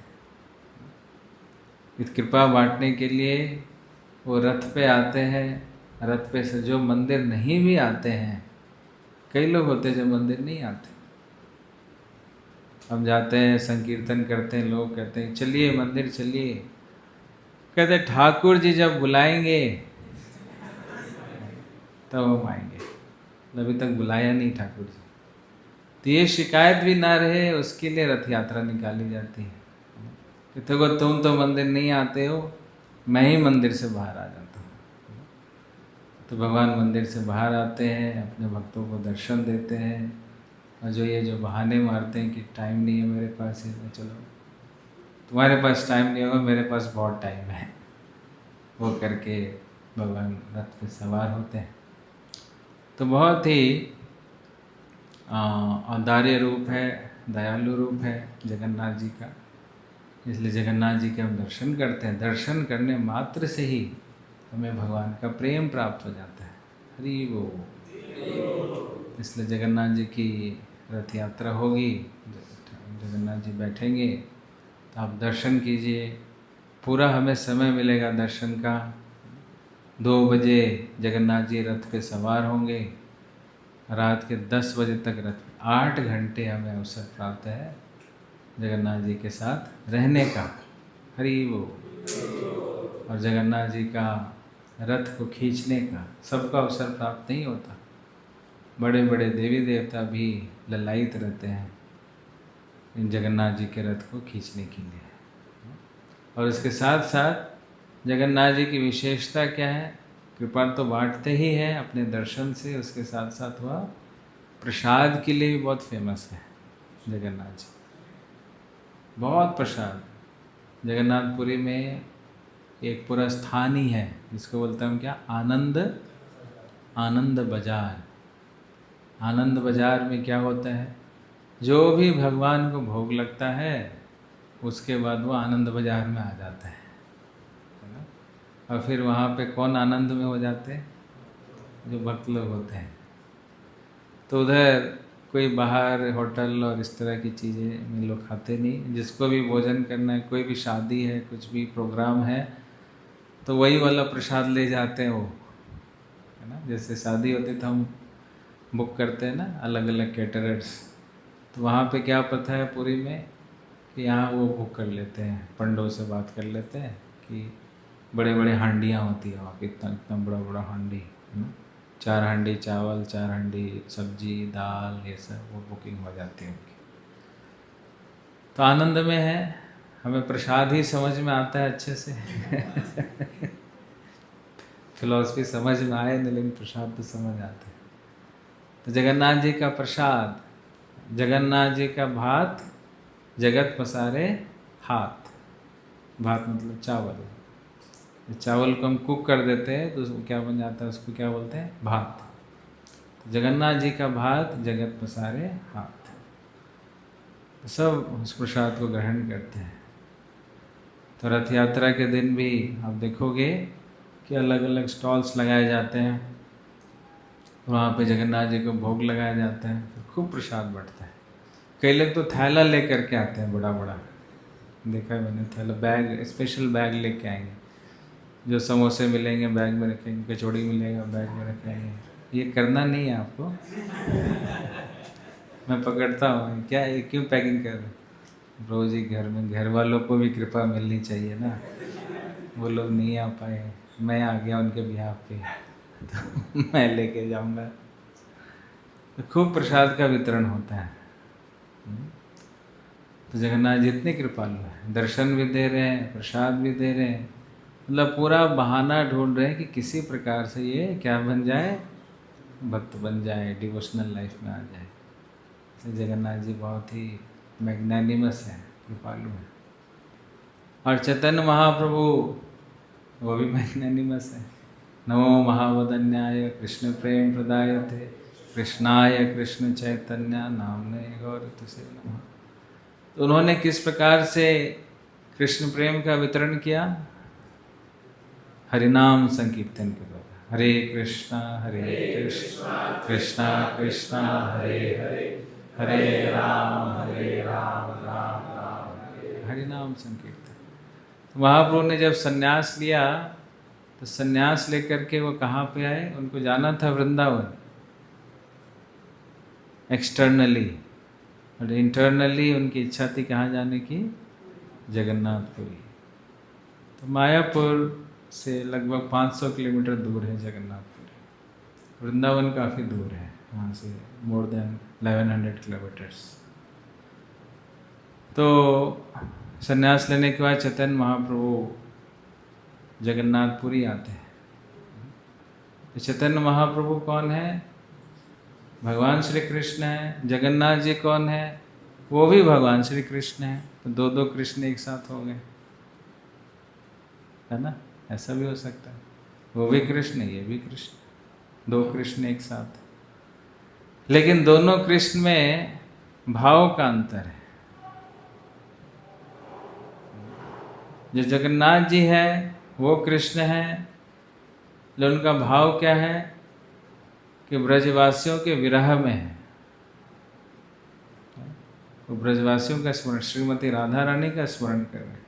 इस कृपा बांटने के लिए वो रथ पे आते हैं, रथ पे से जो मंदिर नहीं भी आते हैं, कई लोग होते हैं जो मंदिर नहीं आते, हम जाते हैं संकीर्तन करते हैं, लोग कहते हैं चलिए मंदिर चलिए, कहते ठाकुर जी जब बुलाएंगे तब हम आएंगे, अभी तक बुलाया नहीं ठाकुर जी। तो ये शिकायत भी ना रहे, उसके लिए रथ यात्रा निकाली जाती है कि देखो तुम तो मंदिर नहीं आते हो, मैं ही मंदिर से बाहर आ जाता हूँ। तो भगवान मंदिर से बाहर आते हैं, अपने भक्तों को दर्शन देते हैं, और जो बहाने मारते हैं कि टाइम नहीं है मेरे पास, है चलो तुम्हारे पास टाइम नहीं होगा, मेरे पास बहुत टाइम है, वो करके भगवान रथ पे सवार होते हैं। तो बहुत ही औदार्य रूप है, दयालु रूप है जगन्नाथ जी का। इसलिए जगन्नाथ जी के हम दर्शन करते हैं, दर्शन करने मात्र से ही हमें भगवान का प्रेम प्राप्त हो जाता है। हरि वो। इसलिए जगन्नाथ जी की रथ यात्रा होगी, जगन्नाथ जी बैठेंगे तो आप दर्शन कीजिए, पूरा हमें समय मिलेगा दर्शन का। 2 बजे जगन्नाथ जी रथ पे सवार होंगे, रात के 10 बजे तक रथ, 8 घंटे हमें अवसर प्राप्त है जगन्नाथ जी के साथ रहने का। हरि वो। और जगन्नाथ जी का रथ को खींचने का सबका अवसर प्राप्त नहीं होता। बड़े बड़े देवी देवता भी ललायित रहते हैं इन जगन्नाथ जी के रथ को खींचने के लिए। और इसके साथ साथ जगन्नाथ जी की विशेषता क्या है? कृपा तो बांटते ही हैं अपने दर्शन से, उसके साथ साथ वह प्रसाद के लिए भी बहुत फेमस है जगन्नाथ जी। बहुत प्रसाद जगन्नाथपुरी में एक पूरा स्थान ही है जिसको बोलते हैं क्या, आनंद बाजार। आनंद बाजार में क्या होता है, जो भी भगवान को भोग लगता है उसके बाद वो आनंद बाजार में आ जाता है ना? और फिर वहाँ पे कौन आनंद में हो जाते हैं? जो भक्त लोग होते हैं। तो उधर कोई बाहर होटल और इस तरह की चीज़ें में लोग खाते नहीं। जिसको भी भोजन करना है, कोई भी शादी है, कुछ भी प्रोग्राम है, तो वही वाला प्रसाद ले जाते हैं वो, है ना। जैसे शादी होती तो हम बुक करते हैं ना अलग अलग कैटरर्स, तो वहाँ पे क्या प्रथा है पूरी में कि यहाँ वो बुक कर लेते हैं, पंडों से बात कर लेते हैं कि बड़े बड़े हांडियाँ होती है वहाँ पे, इतना इतना बड़ा बड़ा हांडी, है ना। 4 हांडी चावल, 4 हांडी सब्जी दाल, ये सब वो बुकिंग हो जाती है उनकी। तो आनंद में है, हमें प्रसाद ही समझ में आता है अच्छे से फिलॉसफी समझ में आए नहीं, लेकिन प्रसाद तो समझ आता है। तो जगन्नाथ जी का प्रसाद, जगन्नाथ जी का भात, जगत पसारे हाथ। भात मतलब चावल। चावल को हम कुक कर देते हैं तो उसको क्या बन जाता है, उसको क्या बोलते हैं, भात। तो जगन्नाथ जी का भात, जगत पसारे हाथ। सब उस प्रसाद को ग्रहण करते हैं। तो रथ यात्रा के दिन भी आप देखोगे कि अलग अलग स्टॉल्स लगाए जाते हैं, वहाँ पे जगन्नाथ जी को भोग लगाया जाता है, तो खूब प्रसाद बढ़ता है। कई लोग तो थैला लेकर के आते हैं, बड़ा बड़ा देखा है मैंने, थैला, बैग, स्पेशल बैग लेके आएंगे। जो समोसे मिलेंगे बैग में रखेंगे, कचौड़ी मिलेगा बैग में रखेंगे। ये करना नहीं है आपको मैं पकड़ता हूँ, क्या ये क्यों पैकिंग कर रहे हैं? रोज़ ही घर में, घर वालों को भी कृपा मिलनी चाहिए ना। वो लोग नहीं आ पाए, मैं आ गया उनके बिहाफ पे तो मैं लेके जाऊंगा। तो खूब प्रसाद का वितरण होता है। तो जगन्नाथ जी इतने कृपालु हैं, दर्शन भी दे रहे हैं, प्रसाद भी दे रहे हैं, मतलब पूरा बहाना ढूंढ रहे हैं कि किसी प्रकार से ये क्या बन जाए, भक्त बन जाए, डिवोशनल लाइफ में आ जाए। इसलिए जगन्नाथ जी बहुत ही मैग्नानिमस हैं, कृपालु हैं। और चैतन्य महाप्रभु वो भी मैग्नानिमस है। नमो महावदन्याय कृष्ण प्रेम प्रदायते कृष्णाय कृष्ण चैतन्य नामने गौरतसे नमः। तो उन्होंने किस प्रकार से कृष्ण प्रेम का वितरण किया? हरिनाम संकीर्तन के द्वारा। हरे कृष्णा कृष्णा कृष्णा हरे हरे, हरे राम राम राम हरे। हरिनाम संकीर्तन। तो महाप्रभु ने जब सन्यास लिया तो सन्यास लेकर के वो कहाँ पे आए? उनको जाना था वृंदावन एक्सटर्नली, और इंटरनली उनकी इच्छा थी कहाँ जाने की? जगन्नाथपुरी। तो मायापुर से लगभग 500 किलोमीटर दूर है जगन्नाथपुरी। वृंदावन काफ़ी दूर है वहाँ से, मोर देन 1100 किलोमीटर्स। तो संन्यास लेने के बाद चैतन्य महाप्रभु जगन्नाथपुरी आते हैं। तो चैतन्य महाप्रभु कौन है? भगवान श्री कृष्ण है। जगन्नाथ जी कौन है? वो भी भगवान श्री कृष्ण है। तो दो दो कृष्ण एक साथ हो गए, है ना? ऐसा भी हो सकता है, वो भी कृष्ण ये भी कृष्ण, दो कृष्ण एक साथ। लेकिन दोनों कृष्ण में भाव का अंतर है। जो जगन्नाथ जी है वो कृष्ण है, लेकिन उनका भाव क्या है कि ब्रजवासियों के विरह में है। वो ब्रजवासियों का स्मरण, श्रीमती राधा रानी का स्मरण कर रहे हैं।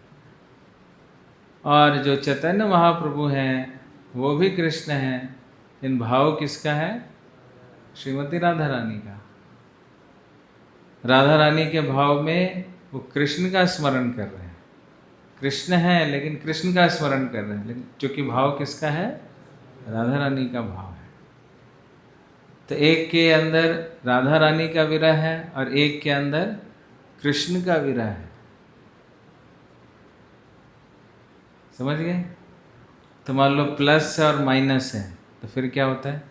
और जो चैतन्य महाप्रभु हैं वो भी कृष्ण हैं, इन भाव किसका है? श्रीमती राधा रानी का। राधा रानी के भाव में वो कृष्ण का स्मरण कर रहे हैं। कृष्ण है लेकिन कृष्ण का स्मरण कर रहे हैं, लेकिन क्योंकि भाव किसका है? राधा रानी का भाव है। तो एक के अंदर राधा रानी का विरह है और एक के अंदर कृष्ण का विरह है। समझ गए? तो मान लो प्लस और माइनस है, तो फिर क्या होता है?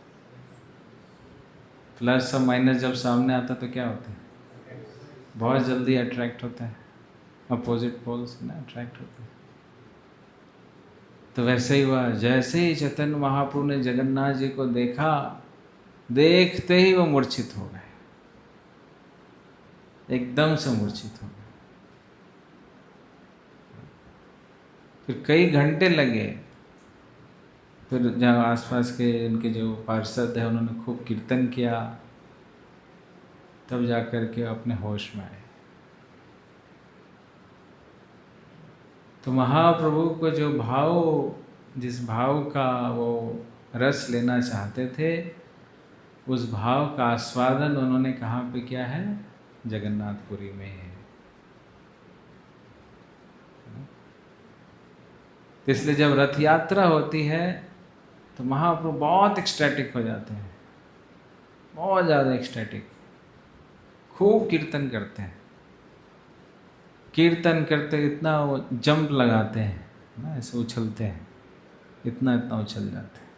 प्लस और माइनस जब सामने आता तो क्या होता है? बहुत जल्दी अट्रैक्ट होता है, अपोजिट पोल्स ना अट्रैक्ट होते हैं। तो वैसे ही हुआ, जैसे ही चैतन्य महाप्रभु ने जगन्नाथ जी को देखा, देखते ही वो मूर्छित हो गए, एकदम से मूर्छित हो गए। फिर कई घंटे लगे, फिर जहाँ आसपास के इनके जो पार्षद है उन्होंने खूब कीर्तन किया, तब जाकर के अपने होश में आए। तो महाप्रभु को जो भाव, जिस भाव का वो रस लेना चाहते थे, उस भाव का आस्वादन उन्होंने कहाँ पे किया है? जगन्नाथपुरी में है। तो इसलिए जब रथ यात्रा होती है तो महाप्रभु बहुत एक्सटैटिक हो जाते हैं, बहुत ज़्यादा एक्सटैटिक, खूब कीर्तन करते हैं। कीर्तन करते इतना वो जंप लगाते हैं ना, ऐसे उछलते हैं, इतना इतना उछल जाते हैं।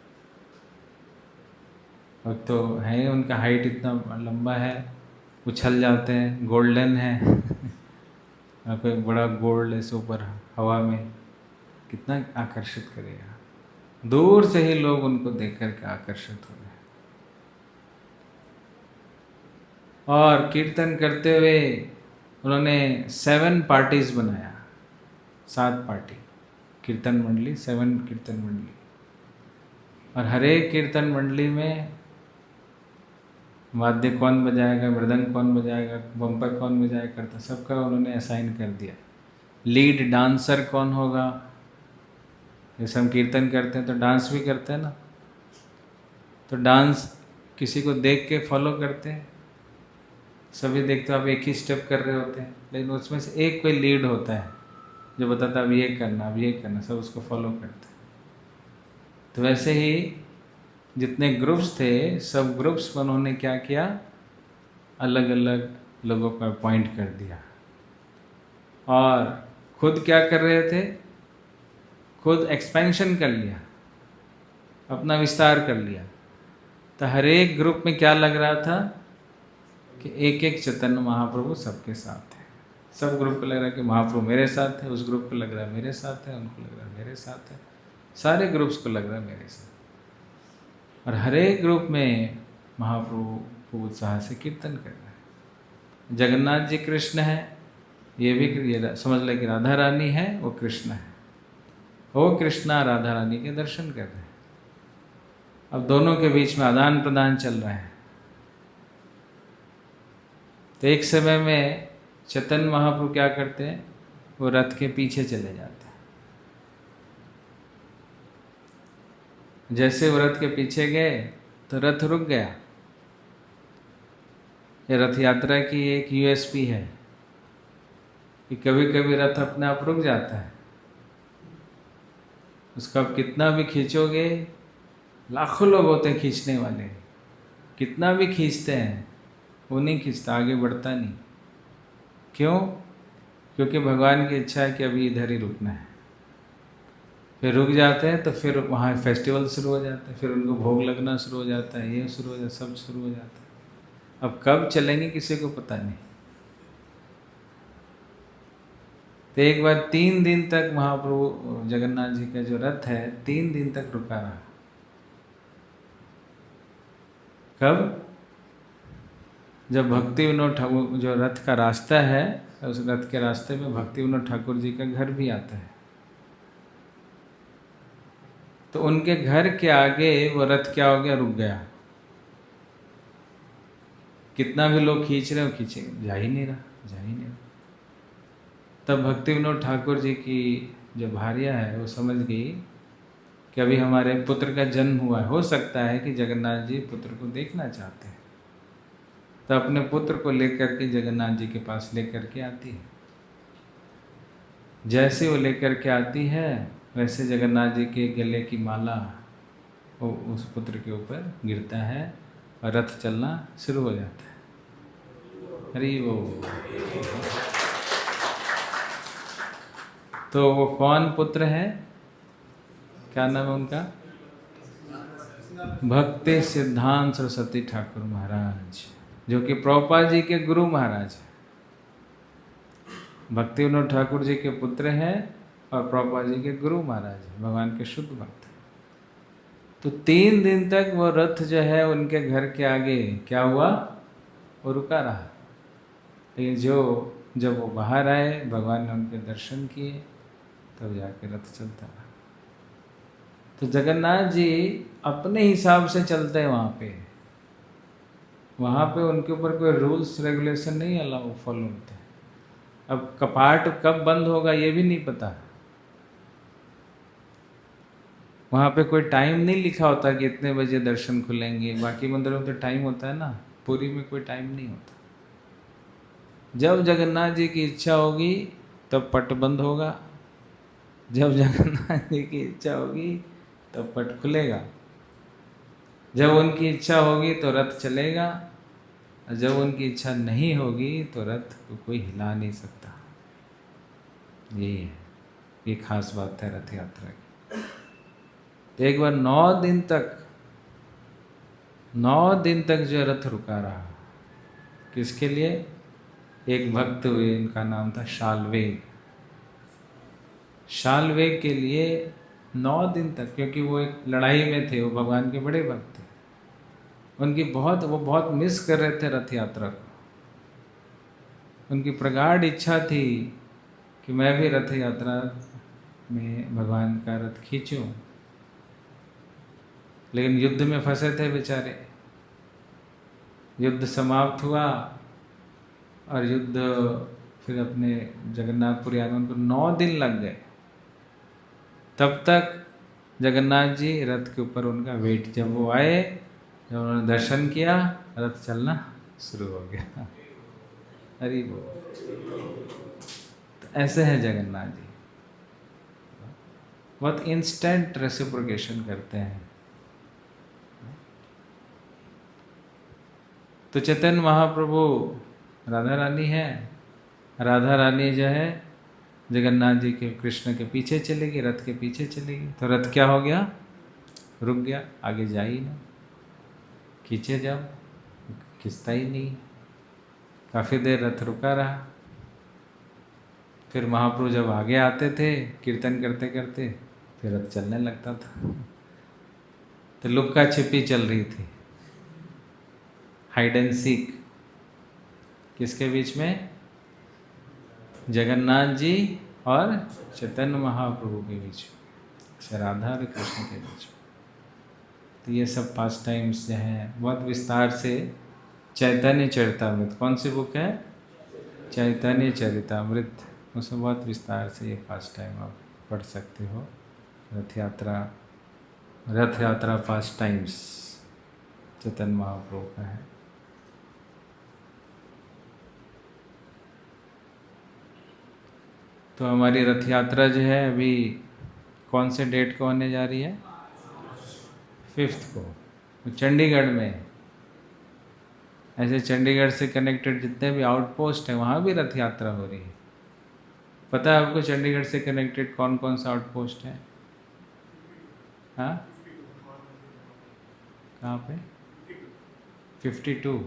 और तो है उनका हाइट इतना लंबा है, उछल जाते हैं, गोल्डन है कोई बड़ा गोल्ड ऐसे ऊपर हवा में, कितना आकर्षित करेगा। दूर से ही लोग उनको देख करके आकर्षित हो गए। और कीर्तन करते हुए उन्होंने 7 पार्टीज बनाया, 7 पार्टी कीर्तन मंडली, 7 कीर्तन मंडली। और हर एक कीर्तन मंडली में वाद्य कौन बजाएगा, मृदंग कौन बजाएगा, बम्पर कौन बजाया करता, सबका उन्होंने असाइन कर दिया। लीड डांसर कौन होगा, जैसे हम कीर्तन करते हैं तो डांस भी करते हैं ना, तो डांस किसी को देख के फॉलो करते हैं, सभी देखते हो आप एक ही स्टेप कर रहे होते हैं, लेकिन उसमें से एक कोई लीड होता है जो बताता है अब ये करना, अब ये करना, सब उसको फॉलो करते हैं। तो वैसे ही जितने ग्रुप्स थे, सब ग्रुप्स में उन्होंने क्या किया, अलग अलग लोगों को अपॉइंट कर दिया। और खुद क्या कर रहे थे, खुद एक्सपेंशन कर लिया, अपना विस्तार कर लिया। तो हर एक ग्रुप में क्या लग रहा था कि एक एक चैतन्य महाप्रभु सबके साथ है। सब ग्रुप को लग रहा है कि महाप्रभु मेरे साथ है, उस ग्रुप को लग रहा है मेरे साथ है, उनको लग रहा है मेरे साथ है, सारे ग्रुप्स को लग रहा है मेरे साथ। और हर एक ग्रुप में महाप्रभु खूब उत्साह से कीर्तन कर रहे हैं। जगन्नाथ जी कृष्ण है, ये भी समझ लें कि राधा रानी है, वो कृष्ण है, वो कृष्णा राधा रानी के दर्शन कर रहे हैं। अब दोनों के बीच में आदान प्रदान चल रहा है। तो एक समय में चैतन्य महाप्रभु क्या करते हैं, वो रथ के पीछे चले जाते हैं। जैसे वो रथ के पीछे गए तो रथ रुक गया। ये रथ यात्रा की एक यूएसपी है कि कभी कभी रथ अपने आप रुक जाता है। उसको आप कितना भी खींचोगे, लाखों लोग होते हैं खींचने वाले, कितना भी खींचते हैं वो नहीं खींचता, आगे बढ़ता नहीं। क्यों? क्योंकि भगवान की इच्छा है कि अभी इधर ही रुकना है। फिर रुक जाते हैं तो फिर वहाँ फेस्टिवल शुरू हो जाता है, फिर उनको भोग लगना शुरू हो जाता है, ये शुरू हो जाता है, सब शुरू हो जाता है। अब कब चलेंगे किसी को पता नहीं। तो एक बार 3 दिन तक महाप्रभु जगन्नाथ जी का जो रथ है 3 दिन तक रुका रहा। कब? जब भक्ति विनोद ठाकुर, जो रथ का रास्ता है, उस रथ के रास्ते में भक्ति विनोद ठाकुर जी का घर भी आता है। तो उनके घर के आगे वो रथ क्या हो गया, रुक गया। कितना भी लोग खींच रहे हो, खींचे, जा ही नहीं रहा, जा ही नहीं रहा। तब भक्ति विनोद ठाकुर जी की जो भार्या है वो समझ गई कि अभी हमारे पुत्र का जन्म हुआ है, हो सकता है कि जगन्नाथ जी पुत्र को देखना चाहते हैं। तो अपने पुत्र को लेकर के जगन्नाथ जी के पास लेकर के आती है। जैसे वो लेकर के आती है वैसे जगन्नाथ जी के गले की माला वो उस पुत्र के ऊपर गिरता है और रथ चलना शुरू हो जाता है। अरे वो तो वो कौन पुत्र है, क्या नाम है उनका? भक्ति सिद्धांत सरस्वती ठाकुर महाराज, जो कि प्रभुपाद जी के गुरु महाराज हैं। भक्ति विनोद ठाकुर जी के पुत्र हैं और प्रभुपाद जी के गुरु महाराज हैं, भगवान के शुद्ध भक्त हैं। तो 3 दिन तक वो रथ जो है उनके घर के आगे क्या हुआ, वो रुका रहा। लेकिन जब वो बाहर आए, भगवान ने उनके दर्शन किए, तब जाके रथ चलता रहा। तो जगन्नाथ जी अपने हिसाब से चलते हैं वहाँ पे उनके ऊपर कोई रूल्स रेगुलेशन नहीं अलाउ फॉलो होते हैं। अब कपाट कब बंद होगा ये भी नहीं पता। वहाँ पे कोई टाइम नहीं लिखा होता कि इतने बजे दर्शन खुलेंगे। बाकी मंदिरों में तो टाइम होता है ना, पुरी में कोई टाइम नहीं होता। जब जगन्नाथ जी की इच्छा होगी तब पट बंद होगा, जब जगन्नाथ जी की इच्छा होगी तब पट खुलेगा। जब उनकी इच्छा होगी तो रथ चलेगा, और जब उनकी इच्छा नहीं होगी तो रथ को कोई हिला नहीं सकता। यही है, ये खास बात है रथ यात्रा की। तो एक बार 9 दिन तक जो रथ रुका रहा, किसके लिए? एक भक्त हुए, इनका नाम था शालवेग। शालवेग के लिए 9 दिन तक, क्योंकि वो एक लड़ाई में थे, वो भगवान के बड़े भक्त थे। वो बहुत मिस कर रहे थे रथ यात्रा को। उनकी प्रगाढ़ इच्छा थी कि मैं भी रथ यात्रा में भगवान का रथ खींचूं, लेकिन युद्ध में फंसे थे बेचारे। युद्ध समाप्त हुआ और युद्ध फिर अपने जगन्नाथपुरी आने उनको 9 दिन लग गए। तब तक जगन्नाथ जी रथ के ऊपर उनका वेट, जब वो आए, जब उन्होंने दर्शन किया, रथ चलना शुरू हो गया। अरे वो तो ऐसे है जगन्नाथ जी, बहुत इंस्टेंट रेसिप्रोकेशन करते हैं। तो चैतन्य महाप्रभु राधा रानी है, राधा रानी जो है जगन्नाथ जी के, कृष्ण के पीछे चलेगी, रथ के पीछे चलेगी। तो रथ क्या हो गया, रुक गया, आगे जा ही नहीं। खींचे जाओ, खिंचता ही नहीं। काफ़ी देर रथ रुका रहा। फिर महाप्रभु जब आगे आते थे कीर्तन करते करते, फिर रथ चलने लगता था। तो लुक्का छिपी चल रही थी, हाइड एंड सीक। किसके बीच में? जगन्नाथ जी और चैतन्य महाप्रभु के बीच में, राधा और कृष्ण के बीच में। तो ये सब पास टाइम्स जो हैं बहुत विस्तार से चैतन्य चरितामृत, कौन सी बुक है? चैतन्य चरितामृत, उसमें बहुत विस्तार से ये पास टाइम आप पढ़ सकते हो। रथ यात्रा पास टाइम्स चैतन्य महाप्रभु का है। तो हमारी रथ यात्रा जो है अभी कौन से डेट को होने जा रही है? 5th को, तो चंडीगढ़ में। ऐसे चंडीगढ़ से कनेक्टेड जितने भी आउटपोस्ट हैं वहाँ भी रथ यात्रा हो रही है। पता है आपको चंडीगढ़ से कनेक्टेड कौन कौन सा आउटपोस्ट है? हाँ, कहाँ पे? 52।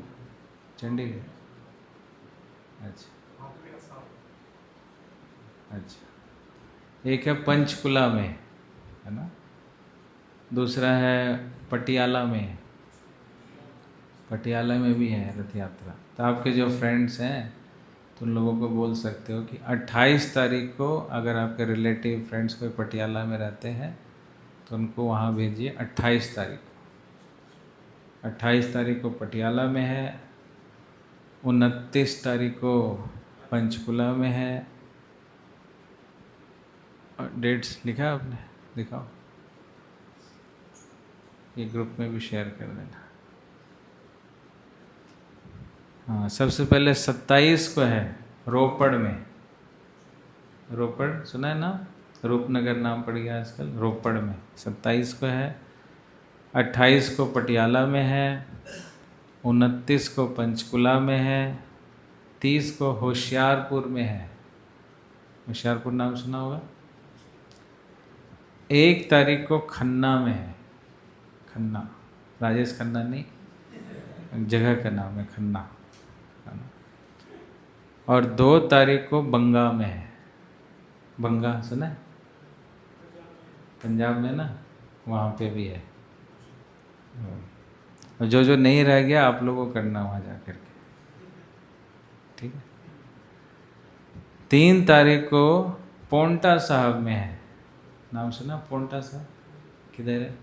चंडीगढ़, अच्छा अच्छा। एक है पंचकुला में, है ना, दूसरा है पटियाला में, पटियाला में भी है रथ यात्रा। तो आपके जो फ्रेंड्स हैं तो उन लोगों को बोल सकते हो कि 28 तारीख को अगर आपके रिलेटिव फ्रेंड्स कोई पटियाला में रहते हैं तो उनको वहाँ भेजिए 28 तारीख को। 28 तारीख को पटियाला में है, 29 तारीख को पंचकुला में है। और डेट्स लिखा है आपने? दिखाओ, ये ग्रुप में भी शेयर कर देना। हाँ, सबसे पहले 27 को है रोपड़ में, रोपड़ सुना है ना, रूपनगर नाम पड़ गया आजकल, रोपड़ में 27 को है। 28 को पटियाला में है, 29 को पंचकुला में है, 30 को होशियारपुर में है। होशियारपुर नाम सुना होगा। 1 तारीख को खन्ना में है, खन्ना, राजेश खन्ना नहीं, जगह का नाम है खन्ना। और 2 तारीख को बंगा में है। बंगा सुना है? पंजाब में ना, वहाँ पे भी है। और जो जो नहीं रह गया आप लोगों को करना वहाँ जा कर के, ठीक है। 3 तारीख को पोंटा साहब में है, नाम सुना पोंटा साहब? किधर है?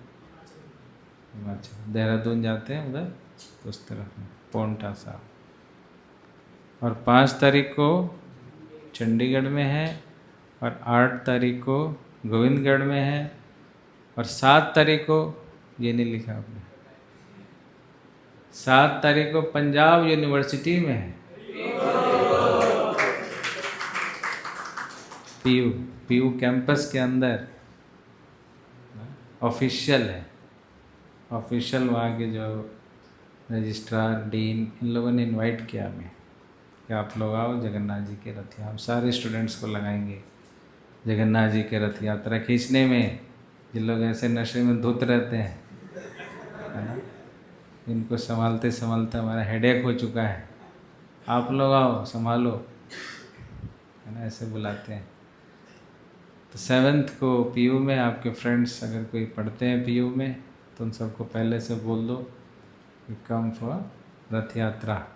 हिमाचल, देहरादून जाते हैं उधर तो उस तरफ में पोंटा साहब। और 5 तारीख को चंडीगढ़ में है, और 8 तारीख को गोविंदगढ़ में है, और 7 तारीख को, ये नहीं लिखा आपने, 7 तारीख को पंजाब यूनिवर्सिटी में है, पीयू, पीयू कैंपस के अंदर ऑफिशियल है, ऑफिशियल वहाँ के जो रजिस्ट्रार, डीन, इन लोगों ने इनवाइट किया हमें कि आप लोग आओ जगन्नाथ जी के रथ यात्रा। हम सारे स्टूडेंट्स को लगाएंगे जगन्नाथ जी के रथ यात्रा खींचने में। जिन लोग ऐसे नशे में धुत रहते हैं, है ना, इनको संभालते संभालते हमारा हेडेक हो चुका है, आप लोग आओ संभालो, है ना, ऐसे बुलाते हैं। तो 7th को पीयू में, आपके फ्रेंड्स अगर कोई पढ़ते हैं पीयू में तो उन सबको पहले से बोल दो कि कम फॉर रथ यात्रा,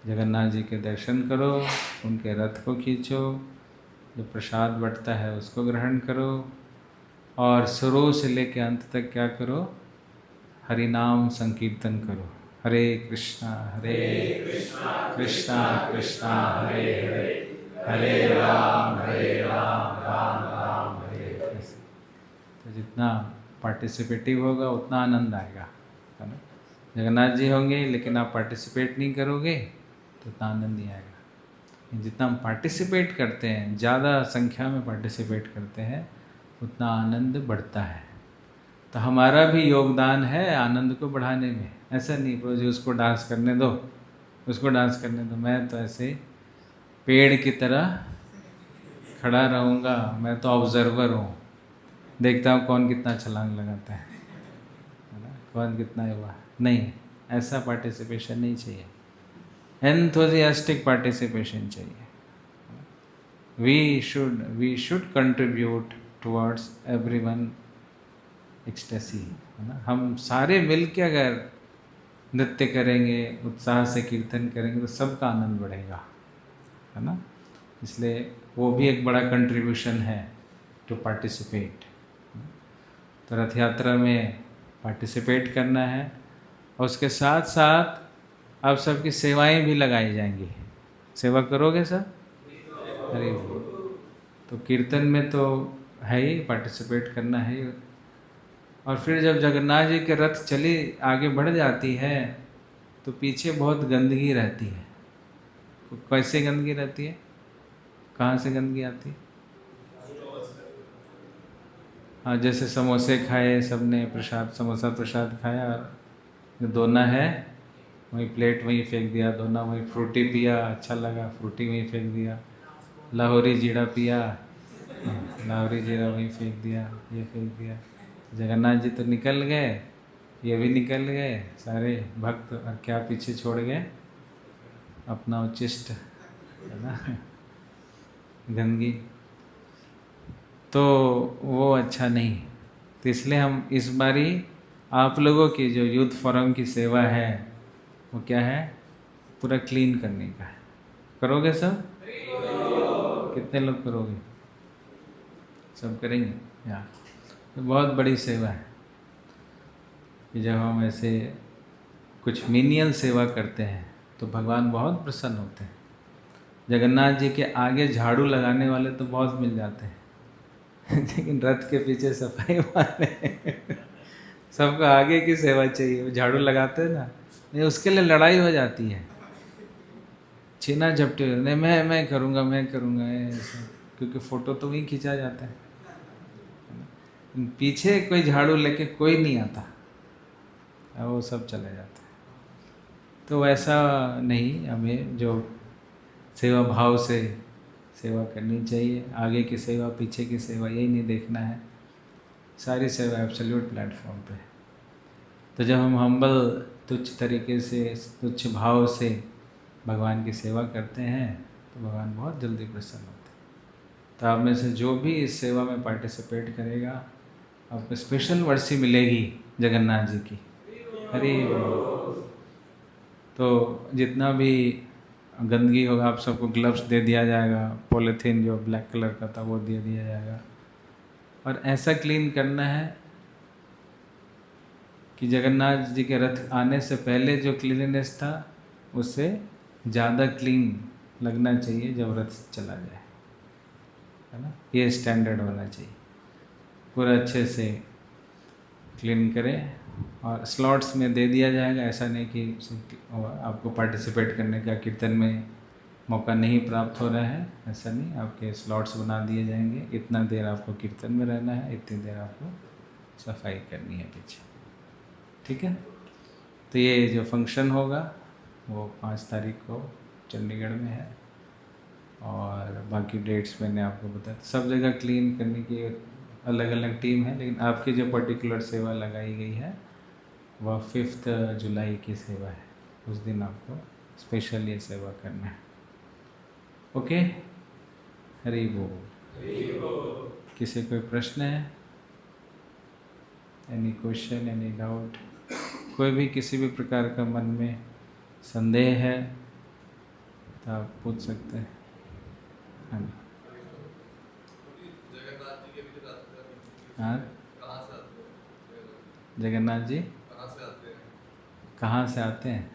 जगन्नाथ जी के दर्शन करो, उनके रथ को खींचो, जो प्रसाद बंटता है उसको ग्रहण करो, और शुरू से लेकर अंत तक क्या करो, हरि नाम संकीर्तन करो। हरे कृष्णा कृष्णा कृष्णा हरे हरे, हरे राम राम राम हरे हरे। तो जितना पार्टिसिपेटिव होगा उतना आनंद आएगा, है ना। जगन्नाथ जी होंगे लेकिन आप पार्टिसिपेट नहीं करोगे तो उतना आनंद नहीं आएगा। जितना हम पार्टिसिपेट करते हैं, ज़्यादा संख्या में पार्टिसिपेट करते हैं, उतना आनंद बढ़ता है। तो हमारा भी योगदान है आनंद को बढ़ाने में। ऐसा नहीं प्रभु जी उसको डांस करने दो, उसको डांस करने दो, मैं तो ऐसे पेड़ की तरह खड़ा रहूँगा, मैं तो ऑब्जर्वर हूँ, देखता हूँ कौन कितना छलांग लगाता है ना, कौन कितना हुआ। नहीं, ऐसा पार्टिसिपेशन नहीं चाहिए, एंथुसियास्टिक पार्टिसिपेशन चाहिए। We should contribute towards everyone ecstasy, है ना। हम सारे मिल के अगर नृत्य करेंगे, उत्साह से कीर्तन करेंगे तो सबका आनंद बढ़ेगा, है ना। इसलिए वो भी एक बड़ा कंट्रीब्यूशन है टू पार्टिसिपेट। तो रथ यात्रा में पार्टिसिपेट करना है, और उसके साथ साथ अब सबकी सेवाएं भी लगाई जाएंगी। सेवा करोगे सब? अरे तो कीर्तन में तो है ही, पार्टिसिपेट करना है ही। और फिर जब जगन्नाथ जी के रथ चली आगे बढ़ जाती है तो पीछे बहुत गंदगी रहती है। कैसे गंदगी रहती है, कहाँ से गंदगी आती है? हाँ, जैसे समोसे खाए सबने, प्रसाद, समोसा प्रसाद खाया, और दोना है वहीं प्लेट वहीं फेंक दिया, दोना वहीं, फ्रूटी पिया अच्छा लगा, फ्रूटी वहीं फेंक दिया, लाहौरी जीरा पिया, लाहौरी जीरा वहीं फेंक दिया, ये फेंक दिया। जगन्नाथ जी तो निकल गए, ये भी निकल गए, सारे भक्त, और क्या पीछे छोड़ गए? अपना उच्चिष्ट है ना, गंदगी, तो वो अच्छा नहीं है। तो इसलिए हम इस बारी आप लोगों की जो यूथ फोरम की सेवा है वो क्या है, पूरा क्लीन करने का है। करोगे सब? कितने लोग करोगे? सब करेंगे यार, तो बहुत बड़ी सेवा है कि जब हम ऐसे कुछ मीनियल सेवा करते हैं तो भगवान बहुत प्रसन्न होते हैं। जगन्नाथ जी के आगे झाड़ू लगाने वाले तो बहुत मिल जाते हैं लेकिन रथ के पीछे सफाई वाले सबको आगे की सेवा चाहिए, वो झाड़ू लगाते हैं ना, नहीं उसके लिए लड़ाई हो जाती है, छीना झपटी, नहीं मैं करूँगा ऐसा, क्योंकि फ़ोटो तो वहीं खींचा जाता है। पीछे कोई झाड़ू लेके कोई नहीं आता, वो सब चले जाते हैं। तो वैसा नहीं, हमें जो सेवा भाव से सेवा करनी चाहिए, आगे की सेवा पीछे की सेवा यही नहीं देखना है, सारी सेवा एब्सोल्यूट प्लेटफॉर्म पे। तो जब हम हम्बल तुच्छ तरीके से, तुच्छ भाव से भगवान की सेवा करते हैं तो भगवान बहुत जल्दी प्रसन्न होते हैं। तो आप में से जो भी इस सेवा में पार्टिसिपेट करेगा आपको स्पेशल वर्सी मिलेगी जगन्नाथ जी की। हरि बोल। तो जितना भी गंदगी होगा आप सबको ग्लव्स दे दिया जाएगा, पॉलीथीन जो ब्लैक कलर का था वो दे दिया जाएगा, और ऐसा क्लीन करना है कि जगन्नाथ जी के रथ आने से पहले जो क्लीननेस था उससे ज़्यादा क्लीन लगना चाहिए जब रथ चला जाए, है ना। ये स्टैंडर्ड होना चाहिए, पूरा अच्छे से क्लीन करें, और स्लॉट्स में दे दिया जाएगा। ऐसा नहीं कि आपको पार्टिसिपेट करने का कीर्तन में मौका नहीं प्राप्त हो रहा है, ऐसा नहीं, आपके स्लॉट्स बना दिए जाएंगे, इतना देर आपको कीर्तन में रहना है, इतनी देर आपको सफाई करनी है पीछे, ठीक है। तो ये जो फंक्शन होगा वो 5 तारीख को चंडीगढ़ में है, और बाकी डेट्स मैंने आपको बताया। सब जगह क्लीन करने की अलग अलग टीम है, लेकिन आपकी जो पर्टिकुलर सेवा लगाई गई है वह 5 जुलाई की सेवा है, उस दिन आपको स्पेशल ये सेवा करना है। ओके, हरि बोल। किसी कोई प्रश्न है? Any question, any doubt? कोई भी किसी भी प्रकार का मन में संदेह है तो आप पूछ सकते हैं। हाँ जी। हाँ, जगन्नाथ जी कहाँ से आते हैं?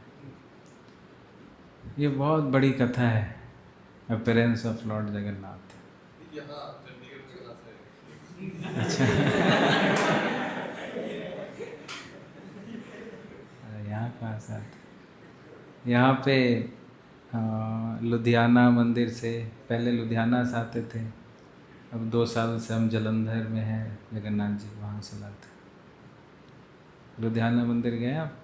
ये बहुत बड़ी कथा है, अपीयरेंस ऑफ लॉर्ड जगन्नाथ। अच्छा यहाँ कहाँ से आते? यहाँ पे लुधियाना मंदिर से, पहले लुधियाना से आते थे, अब 2 साल से हम जलंधर में हैं, जगन्नाथ जी वहाँ से लाते। लुधियाना मंदिर गए आप?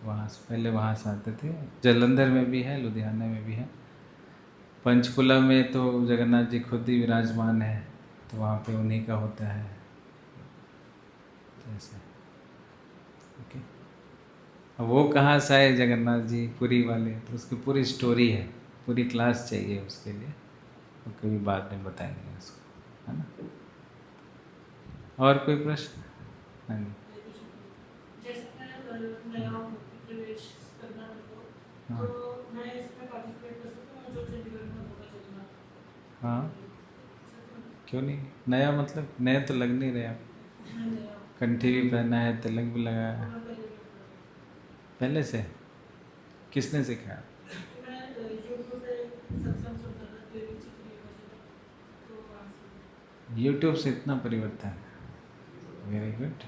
वहाँ से पहले वहाँ से आते थे, जलंधर में भी है, लुधियाना में भी है। पंचकुला में तो जगन्नाथ जी खुद ही विराजमान है, तो वहाँ पे उन्हीं का होता है, तो ऐसा। ओके, अब वो कहाँ से आए जगन्नाथ जी पुरी वाले, तो उसकी पूरी स्टोरी है, पूरी क्लास चाहिए उसके लिए, तो कभी बाद में बताएंगे उसको, है ना। और कोई प्रश्न? हाँ जी। हाँ हाँ, क्यों नहीं? नया मतलब नए तो लग नहीं रहे आप, कंठी भी पहना है, तिलक भी लगाया है पहले से। किसने सिखाया? यूट्यूब से इतना परिवर्तन? Very good.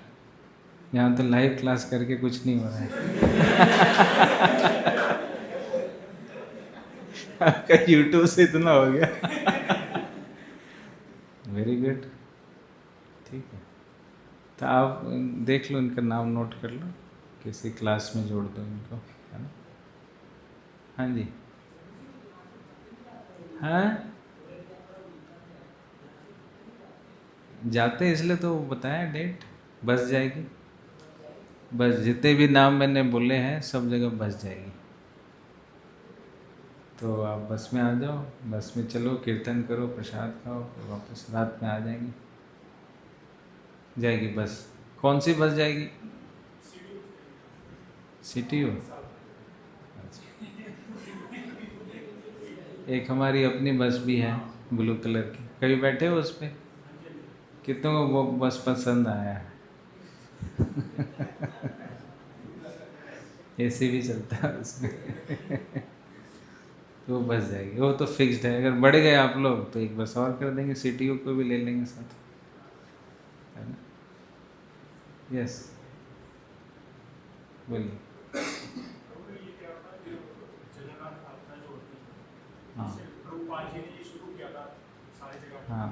यहाँ तो लाइव क्लास करके कुछ नहीं हो रहा है आपका यूट्यूब से इतना हो गया वेरी गुड, ठीक है। तो आप देख लो, इनका नाम नोट कर लो, किसी क्लास में जोड़ दो इनको, है ना। हाँ जी। हाँ, जाते इसलिए तो बताया डेट, बस जाएगी, बस जितने भी नाम मैंने बोले हैं सब जगह बस जाएगी, तो आप बस में आ जाओ, बस में चलो, कीर्तन करो, प्रसाद खाओ, फिर वापस रात में आ जाएंगे। जाएगी बस? कौन सी बस जाएगी? सिटी हो? एक हमारी अपनी बस भी है ब्लू कलर की, कभी बैठे हो उस पर? कितनों को वो बस पसंद आया है? एसी भी चलता है उसमें। तो वो बस जाएगी, वो तो फिक्स्ड है। अगर बढ़ गए आप लोग तो एक बस और कर देंगे, सिटी को भी ले लेंगे साथ, है ना? यस, बोलिए। हाँ हाँ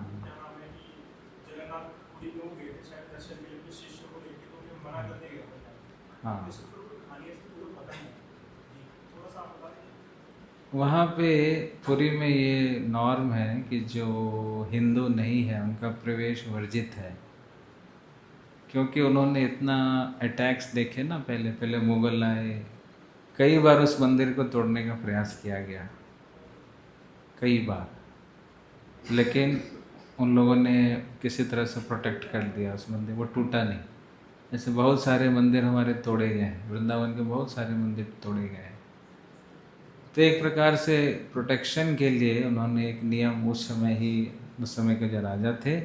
हाँ। वहाँ पे पुरी में ये नॉर्म है कि जो हिंदू नहीं है उनका प्रवेश वर्जित है, क्योंकि उन्होंने इतना अटैक्स देखे ना, पहले पहले मुग़ल आए, कई बार उस मंदिर को तोड़ने का प्रयास किया गया, कई बार, लेकिन उन लोगों ने किसी तरह से प्रोटेक्ट कर दिया उस मंदिर, वो टूटा नहीं। ऐसे बहुत सारे मंदिर हमारे तोड़े गए हैं, वृंदावन के बहुत सारे मंदिर तोड़े गए हैं। तो एक प्रकार से प्रोटेक्शन के लिए उन्होंने एक नियम उस समय ही, उस समय के जो राजा थे,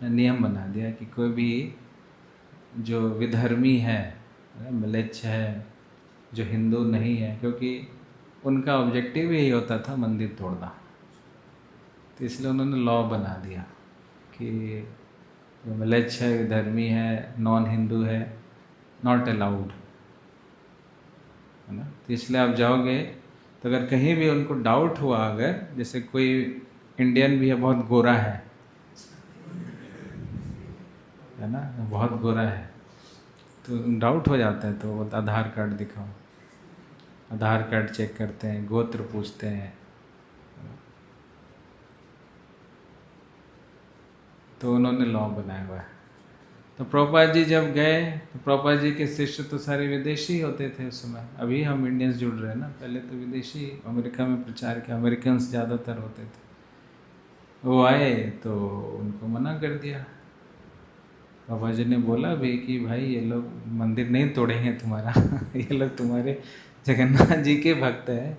नियम बना दिया कि कोई भी जो विधर्मी है, म्लेच्छ है, जो हिंदू नहीं है, क्योंकि उनका ऑब्जेक्टिव यही होता था मंदिर तोड़ना, तो इसलिए उन्होंने लॉ बना दिया कि जो म्लेच्छ है, विधर्मी है, नॉन हिंदू है, नॉट अलाउड, है ना? तो इसलिए आप जाओगे तो अगर कहीं भी उनको डाउट हुआ, अगर जैसे कोई इंडियन भी है, बहुत गोरा है ना, बहुत गोरा है, तो डाउट हो जाता है, तो वो आधार कार्ड दिखाओ, आधार कार्ड चेक करते हैं, गोत्र पूछते हैं, तो उन्होंने लॉ बनाया हुआ है। तो प्रभुपाद जी जब गए तो प्रभुपाद जी के शिष्य तो सारे विदेशी होते थे उस समय, अभी हम इंडियंस जुड़ रहे हैं ना, पहले तो विदेशी अमेरिका में प्रचार किया, अमेरिकन्स ज़्यादातर होते थे। वो आए तो उनको मना कर दिया। बाबा जी ने बोला भी कि भाई ये लोग मंदिर नहीं तोड़ेंगे तुम्हारा ये लोग तुम्हारे जगन्नाथ जी के भक्त हैं,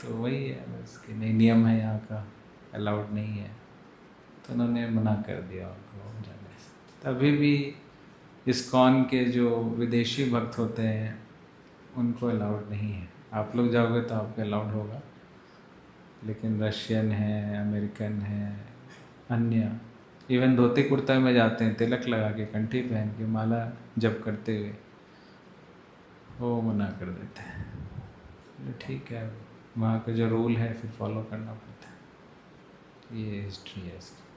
तो वही है बस कि नहीं, नियम है यहाँ का, अलाउड नहीं है, तो उन्होंने मना कर दिया उनको जाने से। तभी भी इस्कॉन के जो विदेशी भक्त होते हैं उनको अलाउड नहीं है, आप लोग जाओगे तो आपको अलाउड होगा, लेकिन रशियन है, अमेरिकन है, अन्य, इवन धोती कुर्ता में जाते हैं, तिलक लगा के, कंठी पहन के, माला जप करते हुए, वो मना कर देते हैं। तो ठीक है, वहाँ का जो रूल है फिर फॉलो करना पड़ता है, ये हिस्ट्री है इसकी।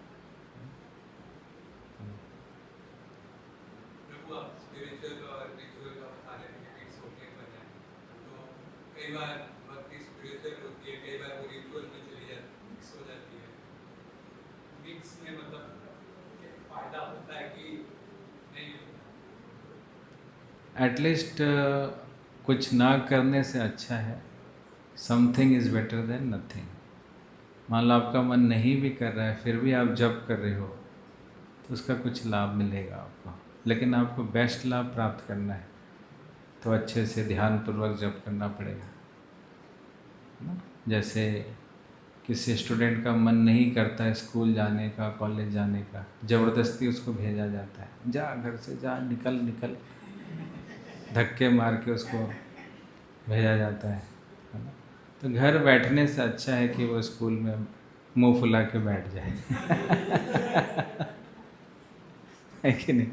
कई बार भक्ति स्पिरिचुअल होती है, कई बार वो रिचुअल में चली जाती है, मिक्स हो जाती है। मिक्स में मतलब फायदा होता है कि नहीं? एटलीस्ट कुछ ना करने से अच्छा है, something is better than nothing. मान लो आपका मन नहीं भी कर रहा है, फिर भी आप जप कर रहे हो, तो उसका कुछ लाभ मिलेगा आपको, लेकिन आपको बेस्ट लाभ प्राप्त करना है तो अच्छे से ध्यानपूर्वक जप करना पड़ेगा, है ना? जैसे किसी स्टूडेंट का मन नहीं करता है स्कूल जाने का, कॉलेज जाने का, ज़बरदस्ती उसको भेजा जाता है, जा घर से जा, निकल निकल, धक्के मार के उसको भेजा जाता है ना? तो घर बैठने से अच्छा है कि वो स्कूल में मुंह फुला के बैठ जाए है कि नहीं?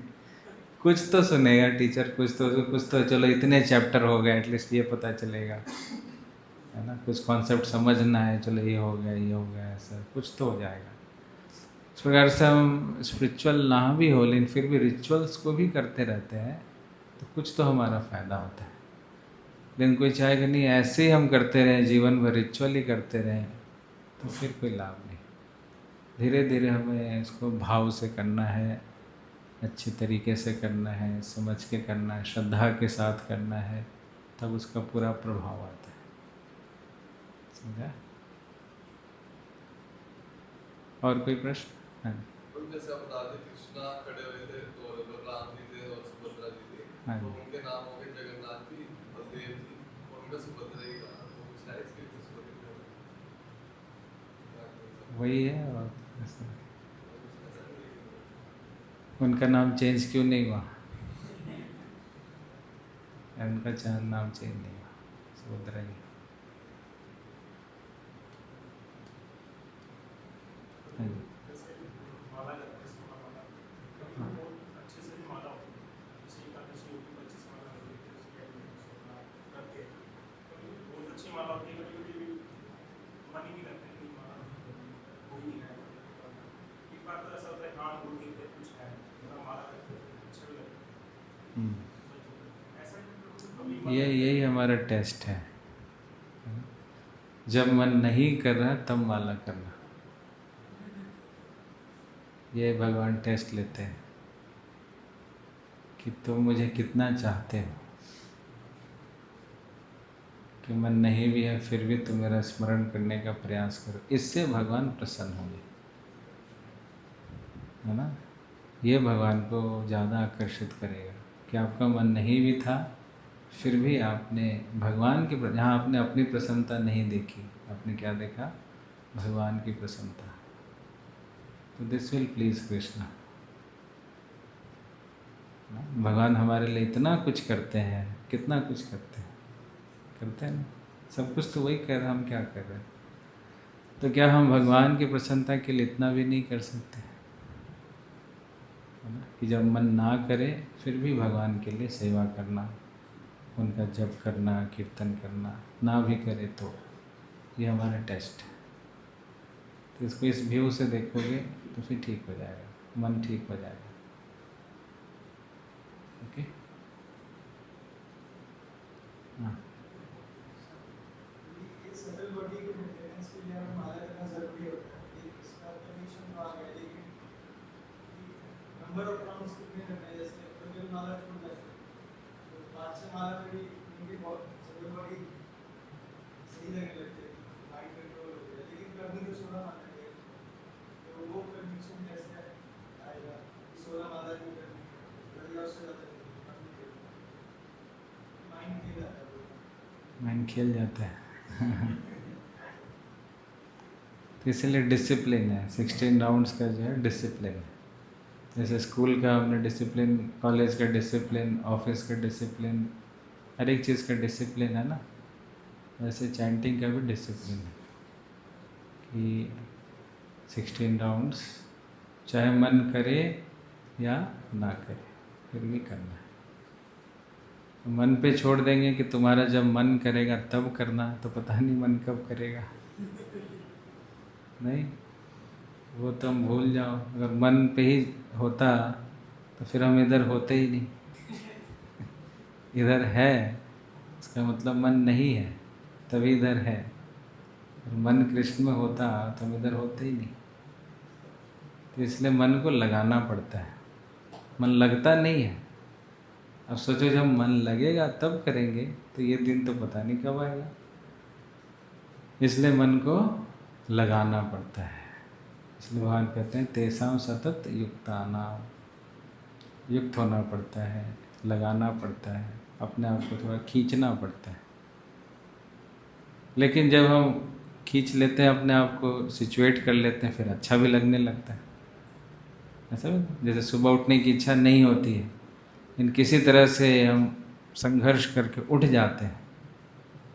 कुछ तो सुनेगा टीचर, कुछ तो चलो इतने चैप्टर हो गए, एटलीस्ट ये पता चलेगा, है ना? कुछ कॉन्सेप्ट समझना है, चलो ये हो गया, ये हो गया, ऐसा कुछ तो हो जाएगा। इस प्रकार से हम स्पिरिचुअल ना भी हो, लेकिन फिर भी रिचुअल्स को भी करते रहते हैं, तो कुछ तो हमारा फ़ायदा होता है। लेकिन कोई चाहे कि नहीं ऐसे ही हम करते रहें, जीवन भर रिचुअल ही करते रहें, तो फिर कोई लाभ नहीं। धीरे धीरे हमें इसको भाव से करना है, अच्छे तरीके से करना है, समझ के करना है, श्रद्धा के साथ करना है, तब उसका पूरा प्रभाव आता है। समझा? और कोई प्रश्न? हाँ जी। तो जैसे आप राधे कृष्णा खड़े हुए थे और बलराम जी थे और सुभद्रा जी थी, हाँ तो जी। उनके नाम हो गए जगन्नाथ जी, बलदेव जी, और उनका सुभद्रा जी का तो शायद इसके लिए सुभद्रा जी वही है। और उनका नाम चेंज क्यों नहीं हुआ? उनका नाम चेंज नहीं हुआ, सुभद्रा जी। हाँ जी। यही हमारा टेस्ट है। जब मन नहीं कर रहा तब माला करना, ये भगवान टेस्ट लेते हैं कि तुम मुझे कितना चाहते हो, कि मन नहीं भी है फिर भी तुम मेरा स्मरण करने का प्रयास करो। इससे भगवान प्रसन्न होंगे, है ना? ये भगवान को ज़्यादा आकर्षित करेगा कि आपका मन नहीं भी था फिर भी आपने भगवान की, जहाँ आपने अपनी प्रसन्नता नहीं देखी, आपने क्या देखा? भगवान की प्रसन्नता। तो दिस विल प्लीज कृष्णा। भगवान हमारे लिए इतना कुछ करते हैं, कितना कुछ करते हैं ना, सब कुछ तो वही कर रहे हैं, हम क्या कर रहे हैं? तो क्या हम भगवान की प्रसन्नता के लिए इतना भी नहीं कर सकते? है ना? कि जब मन ना करे फिर भी भगवान के लिए सेवा करना, उनका जप करना, कीर्तन करना, ना भी करे तो ये हमारा टेस्ट है। तो इसको इस व्यू से देखोगे तो फिर ठीक हो जाएगा, मन ठीक हो जाएगा। ओके? हाँ। सटल बॉडी के मेंटेनेंस के लिए हमें माला करना जरूरी होता है। इसका कंडीशन तो आ गया, लेकिन नंबर ऑफ राउंड्स कितने करने हैं? जैसे अगर माला छूट जाए तो 5 से माला करी, उनकी बहुत सटल बॉडी सही लगने लगती है, माइंड कंट्रोल हो गया, लेकिन करनी तो 16 माला है। तो वो कंडीशन कैसे आएगा? 16 माला की करनी है, उससे ज़्यादा माइंड खेल जाता है, माइंड खेल जाता है। तो इसलिए डिसिप्लिन है, 16 राउंड्स का जो है डिसिप्लिन है। जैसे स्कूल का हमने डिसिप्लिन, कॉलेज का डिसिप्लिन, ऑफिस का डिसिप्लिन, हर एक चीज़ का डिसिप्लिन है ना, वैसे चैंटिंग का भी डिसिप्लिन है कि 16 राउंड्स चाहे मन करे या ना करे फिर भी करना है। मन पे छोड़ देंगे कि तुम्हारा जब मन करेगा तब करना, तो पता नहीं मन कब करेगा। नहीं, वो तो हम भूल जाओ। अगर मन पे ही होता तो फिर हम इधर होते ही नहीं। इधर है इसका मतलब मन नहीं है, तभी इधर है। और मन कृष्ण में होता तो हम इधर होते ही नहीं। तो इसलिए मन को लगाना पड़ता है, मन लगता नहीं है। अब सोचो जब मन लगेगा तब करेंगे, तो ये दिन तो पता नहीं कब आएगा। इसलिए मन को लगाना पड़ता है। इसलिए भगवान कहते हैं तेसाम सतत युक्तानाम, युक्त होना पड़ता है, लगाना पड़ता है, अपने आप को थोड़ा खींचना पड़ता है। लेकिन जब हम खींच लेते हैं अपने आप को, सिचुएट कर लेते हैं, फिर अच्छा भी लगने लगता है। ऐसा भी जैसे सुबह उठने की इच्छा नहीं होती है, लेकिन किसी तरह से हम संघर्ष करके उठ जाते हैं,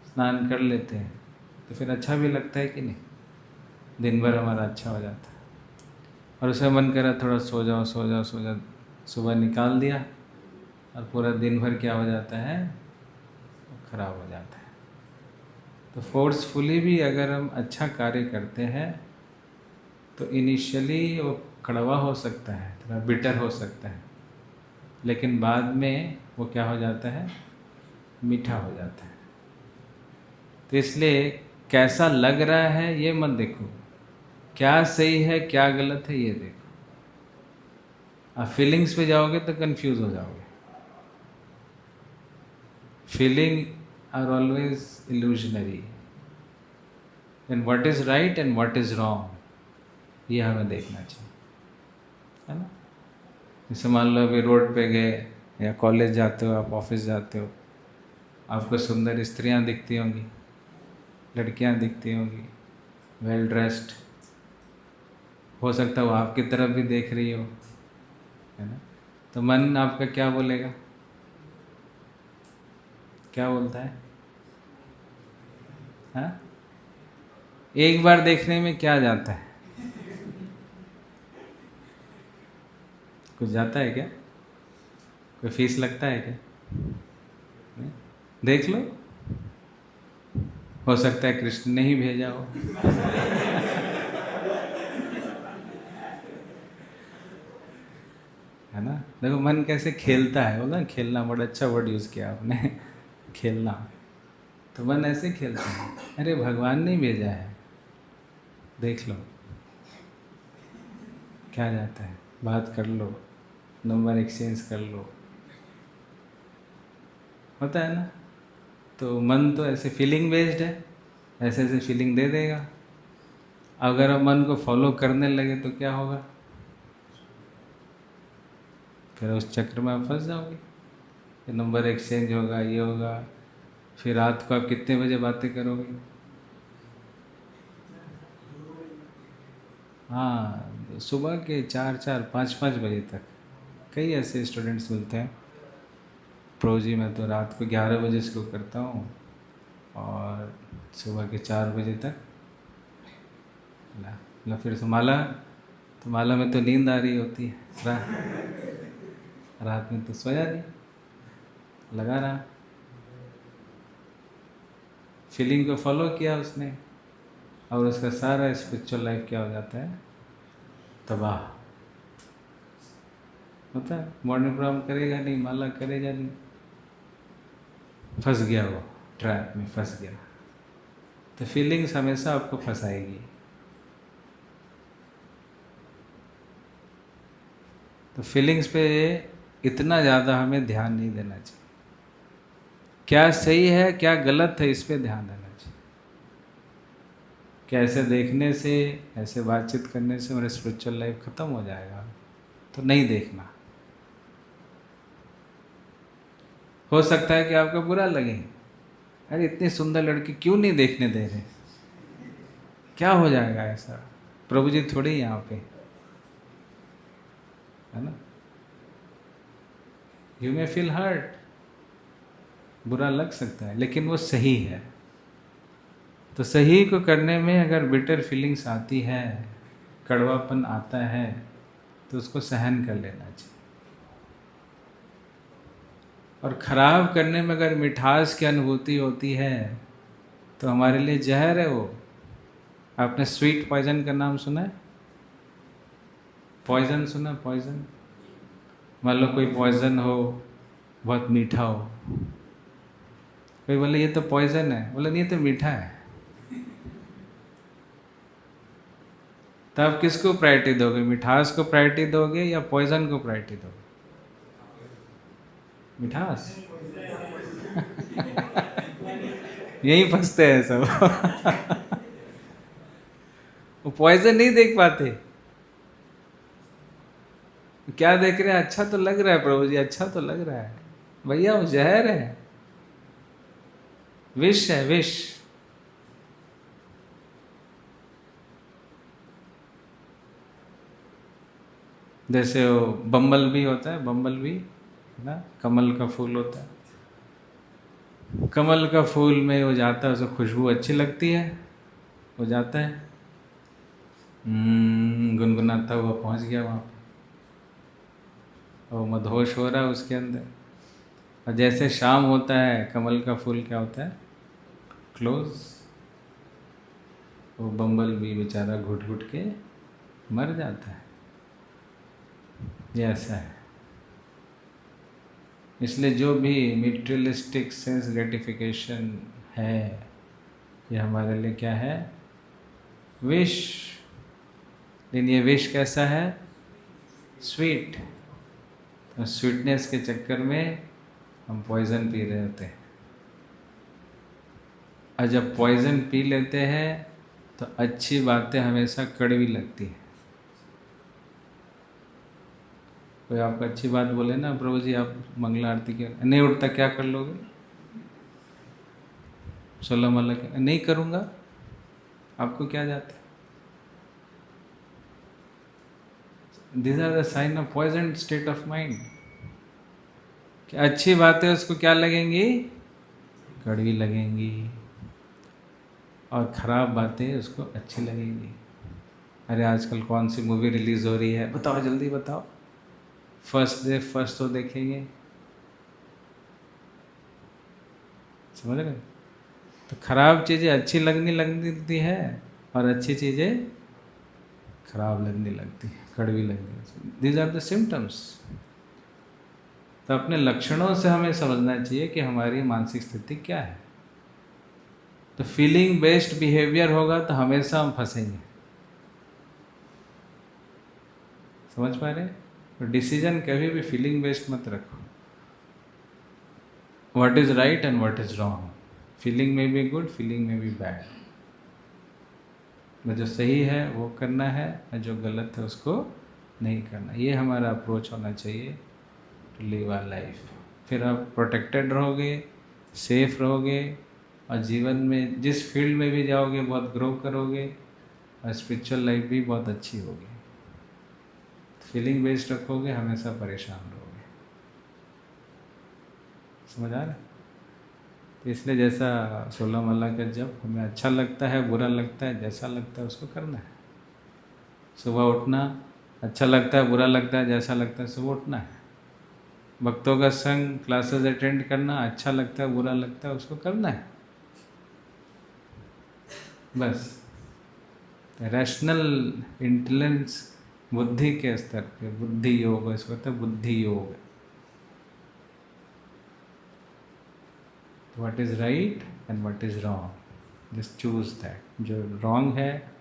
स्नान कर लेते हैं, तो फिर अच्छा भी लगता है कि नहीं? दिन भर हमारा अच्छा हो जाता है। और उसे मन करा थोड़ा सो जाओ सो जाओ सो जाओ, सुबह निकाल दिया और पूरा दिन भर क्या हो जाता है? खराब हो जाता है। तो फोर्सफुली भी अगर हम अच्छा कार्य करते हैं तो इनिशियली वो कड़वा हो सकता है, थोड़ा बिटर हो सकता है, लेकिन बाद में वो क्या हो जाता है? मीठा हो जाता है। तो इसलिए कैसा लग रहा है ये मत देखो, क्या सही है क्या गलत है ये देखो। आप फीलिंग्स पे जाओगे तो कंफ्यूज हो जाओगे। Feeling are always illusionary, and what is right and what is wrong, ये हमें देखना चाहिए, है ना। जैसे मान लो अभी रोड पे गए या कॉलेज जाते हो, आप ऑफिस जाते हो, आपको सुंदर स्त्रियां दिखती होंगी, लड़कियां दिखती होंगी, वेल ड्रेस्ड, हो सकता है वो आपकी तरफ भी देख रही हो, है ना। तो मन आपका क्या बोलेगा, क्या बोलता है? हाँ, एक बार देखने में क्या जाता है? कुछ जाता है क्या? कोई फीस लगता है क्या? नहीं? देख लो, हो सकता है कृष्ण ने ही भेजा हो। है ना। देखो मन कैसे खेलता है, बोला ना, खेलना, बड़ा अच्छा वर्ड यूज़ किया आपने, खेलना। तो मन ऐसे खेलता है, अरे भगवान ने भेजा है, देख लो क्या जाता है, बात कर लो, नंबर एक्सचेंज कर लो, होता है ना। तो मन तो ऐसे फीलिंग बेस्ड है, ऐसे ऐसे फीलिंग दे देगा। अगर आप मन को फॉलो करने लगे तो क्या होगा, फिर उस चक्र में आप फंस जाओगे, ये नंबर एक्सचेंज होगा, ये होगा, फिर रात को आप कितने बजे बातें करोगे? हाँ, सुबह के 4-4, 5-5 बजे तक। कई ऐसे स्टूडेंट्स मिलते हैं, प्रो जी मैं तो रात को 11 बजे शुरू करता हूँ और सुबह के 4 बजे तक। ला फिर तो माला में तो नींद आ रही होती है, रात में तो सोया नहीं, लगा रहा, फीलिंग को फॉलो किया उसने, और उसका सारा स्पिरिचुअल लाइफ क्या हो जाता है, तबाह होता है। मॉर्निंग प्रोग्राम करेगा नहीं, माला करेगा नहीं, फंस गया, वो ट्रैप में फंस गया। तो फीलिंग्स हमेशा आपको फंसाएगी। तो फीलिंग्स पे इतना ज़्यादा हमें ध्यान नहीं देना चाहिए, क्या सही है क्या गलत है इस पे ध्यान देना चाहिए। क्या ऐसे देखने से, ऐसे बातचीत करने से मेरा स्पिरिचुअल लाइफ ख़त्म हो जाएगा, तो नहीं देखना। हो सकता है कि आपको बुरा लगे, अरे इतनी सुंदर लड़की क्यों नहीं देखने दे रहे, क्या हो जाएगा ऐसा, प्रभु जी थोड़ी यहाँ पे, है ना। यू मे फील हर्ट, बुरा लग सकता है, लेकिन वो सही है। तो सही को करने में अगर बिटर फीलिंग्स आती है, कड़वापन आता है, तो उसको सहन कर लेना चाहिए। और ख़राब करने में अगर मिठास की अनुभूति होती है तो हमारे लिए जहर है वो। आपने स्वीट पॉइजन का नाम सुना है? पॉइजन सुना? पॉइजन, मान लो कोई पॉइजन हो, बहुत मीठा हो, कोई बोले ये तो पॉइजन है, बोले नहीं ये तो मीठा है, तो आप किसको प्रायोरिटी दोगे, मिठास को प्रायोरिटी दोगे या पॉइजन को प्रायोरिटी दोगे? मिठास। यही फंसते हैं सब। वो पॉइजन नहीं देख पाते, क्या देख रहे हैं, अच्छा तो लग रहा है प्रभु जी, अच्छा तो लग रहा है, भैया वो जहर है, विष है, विष। जैसे वो बम्बल भी होता है, बम्बल भी है ना, कमल का फूल होता है, कमल का फूल में वो जाता है, उसको खुशबू अच्छी लगती है, वो जाता है, गुनगुनाता हुआ पहुंच गया वहाँ पे, वो मदहोश हो रहा है उसके अंदर। और जैसे शाम होता है, कमल का फूल क्या होता है, क्लोज, वो बम्बल भी बेचारा घुट घुट के मर जाता है। ये ऐसा है। इसलिए जो भी मटेरियलिस्टिक सेंस ग्रेटिफिकेशन है, ये हमारे लिए क्या है, विश। लेकिन ये विश कैसा है, स्वीट। तो स्वीटनेस के चक्कर में हम पॉइजन पी रहे होते हैं, और जब पॉइजन पी लेते हैं तो अच्छी बातें हमेशा कड़वी लगती है। कोई आपको अच्छी बात बोले ना, प्रभु जी आप मंगला आरती के नहीं उठता, क्या कर लोगे? 16 माला के नहीं करूँगा, आपको क्या जाता है? These are the sign of poisoned state of mind। कि अच्छी बातें उसको क्या लगेंगी? कड़वी लगेंगी, और ख़राब बातें उसको अच्छी लगेंगी। अरे आजकल कौन सी मूवी रिलीज़ हो रही है, बताओ जल्दी बताओ, फर्स्ट डे फर्स्ट शो देखेंगे, समझ रहे? तो खराब चीज़ें अच्छी लगने लगती है और अच्छी चीज़ें खराब लगने लगती है, कड़वी लगती है। These are the symptoms. तो अपने लक्षणों से हमें समझना चाहिए कि हमारी मानसिक स्थिति क्या है। तो फीलिंग बेस्ड बिहेवियर होगा तो हमेशा हम फंसेंगे। समझ पा रहे? तो डिसीजन कभी भी फीलिंग बेस्ड मत रखो। What is right and what is wrong, feeling में भी गुड, फीलिंग में भी बैड। जो सही है वो करना है और जो गलत है उसको नहीं करना। ये हमारा अप्रोच होना चाहिए टू लिव आवर लाइफ। फिर आप प्रोटेक्टेड रहोगे, सेफ रहोगे, और जीवन में जिस फील्ड में भी जाओगे बहुत ग्रो करोगे, और स्पिरिचुअल लाइफ भी बहुत अच्छी होगी। फीलिंग बेस्ड रखोगे, हमेशा परेशान रहोगे। समझ आ रहा है? तो इसलिए जैसा 16 माला का जब हमें अच्छा लगता है, बुरा लगता है, जैसा लगता है उसको करना है। सुबह उठना अच्छा लगता है, बुरा लगता है, जैसा लगता है सुबह उठना है। भक्तों का संग, क्लासेस अटेंड करना अच्छा लगता है, बुरा लगता है, उसको करना है। बस रैशनल इंटेलिजेंस, बुद्धि के स्तर पे बुद्धि योग, इसको कहते हैं बुद्धि योग। What is right and what is wrong, just choose that. जो रॉन्ग है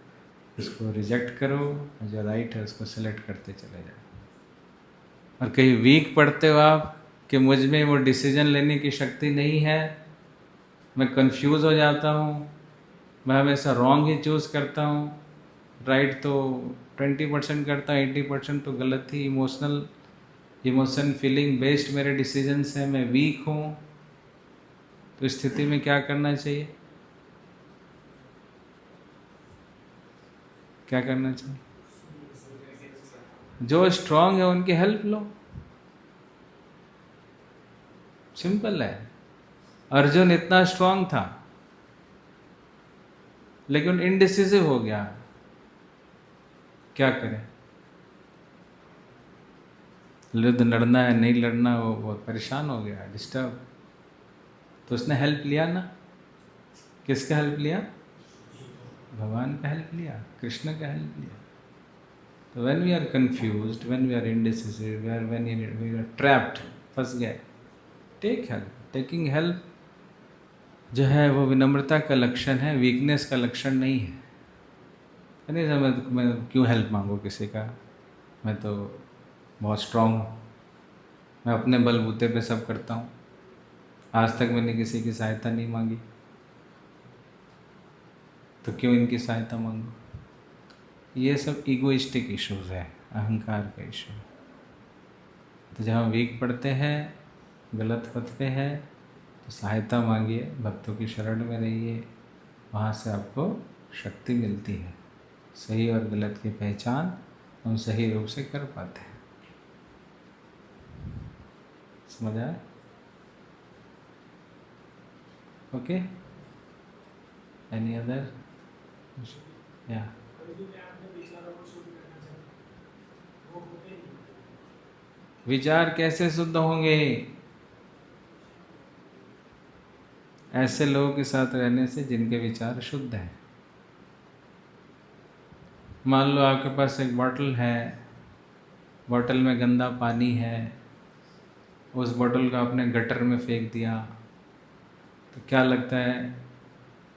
उसको रिजेक्ट करो, और जो राइट है उसको सेलेक्ट करते चले जाओ। और कहीं वीक पड़ते हो आप कि मुझ में वो डिसीजन लेने की शक्ति नहीं है, मैं कंफ्यूज हो जाता हूँ, मैं हमेशा रॉन्ग ही चूज़ करता हूँ, राइट तो 20% करता हूँ, 80% तो गलत ही, इमोशन फीलिंग बेस्ड मेरे डिसीजंस हैं, मैं वीक हूँ। तो इस स्थिति में क्या करना चाहिए? क्या करना चाहिए? जो स्ट्रांग है उनकी हेल्प लो। सिंपल है। अर्जुन इतना स्ट्रांग था लेकिन इनडिसिसिव हो गया, क्या करें? युद्ध लड़ना है नहीं लड़ना, वो बहुत परेशान हो गया, डिस्टर्ब। तो उसने हेल्प लिया ना। किसका हेल्प लिया? भगवान का हेल्प लिया, कृष्ण का हेल्प लिया। तो when we are confused, when we are indecisive, when we are trapped, फंस गए, टेक हेल्प। टेकिंग हेल्प जो है वो विनम्रता का लक्षण है, वीकनेस का लक्षण नहीं है। नहीं समझ, मैं क्यों हेल्प मांगू किसी का, मैं तो बहुत स्ट्रांग हूँ, मैं अपने बलबूते पे सब करता हूँ, आज तक मैंने किसी की सहायता नहीं मांगी, तो क्यों इनकी सहायता मांगू? ये सब ईगोइस्टिक इश्यूज है, अहंकार का इशू। तो जब हम वीक पड़ते हैं, गलत होते हैं, तो सहायता मांगिए, भक्तों की शरण में रहिए, वहाँ से आपको शक्ति मिलती है। सही और गलत की पहचान हम सही रूप से कर पाते हैं। समझ आया? Okay, any other? या विचार कैसे शुद्ध होंगे? ऐसे लोगों के साथ रहने से जिनके विचार शुद्ध हैं। मान लो आपके पास एक बॉटल है, बॉटल में गंदा पानी है, उस बॉटल को आपने गटर में फेंक दिया, तो क्या लगता है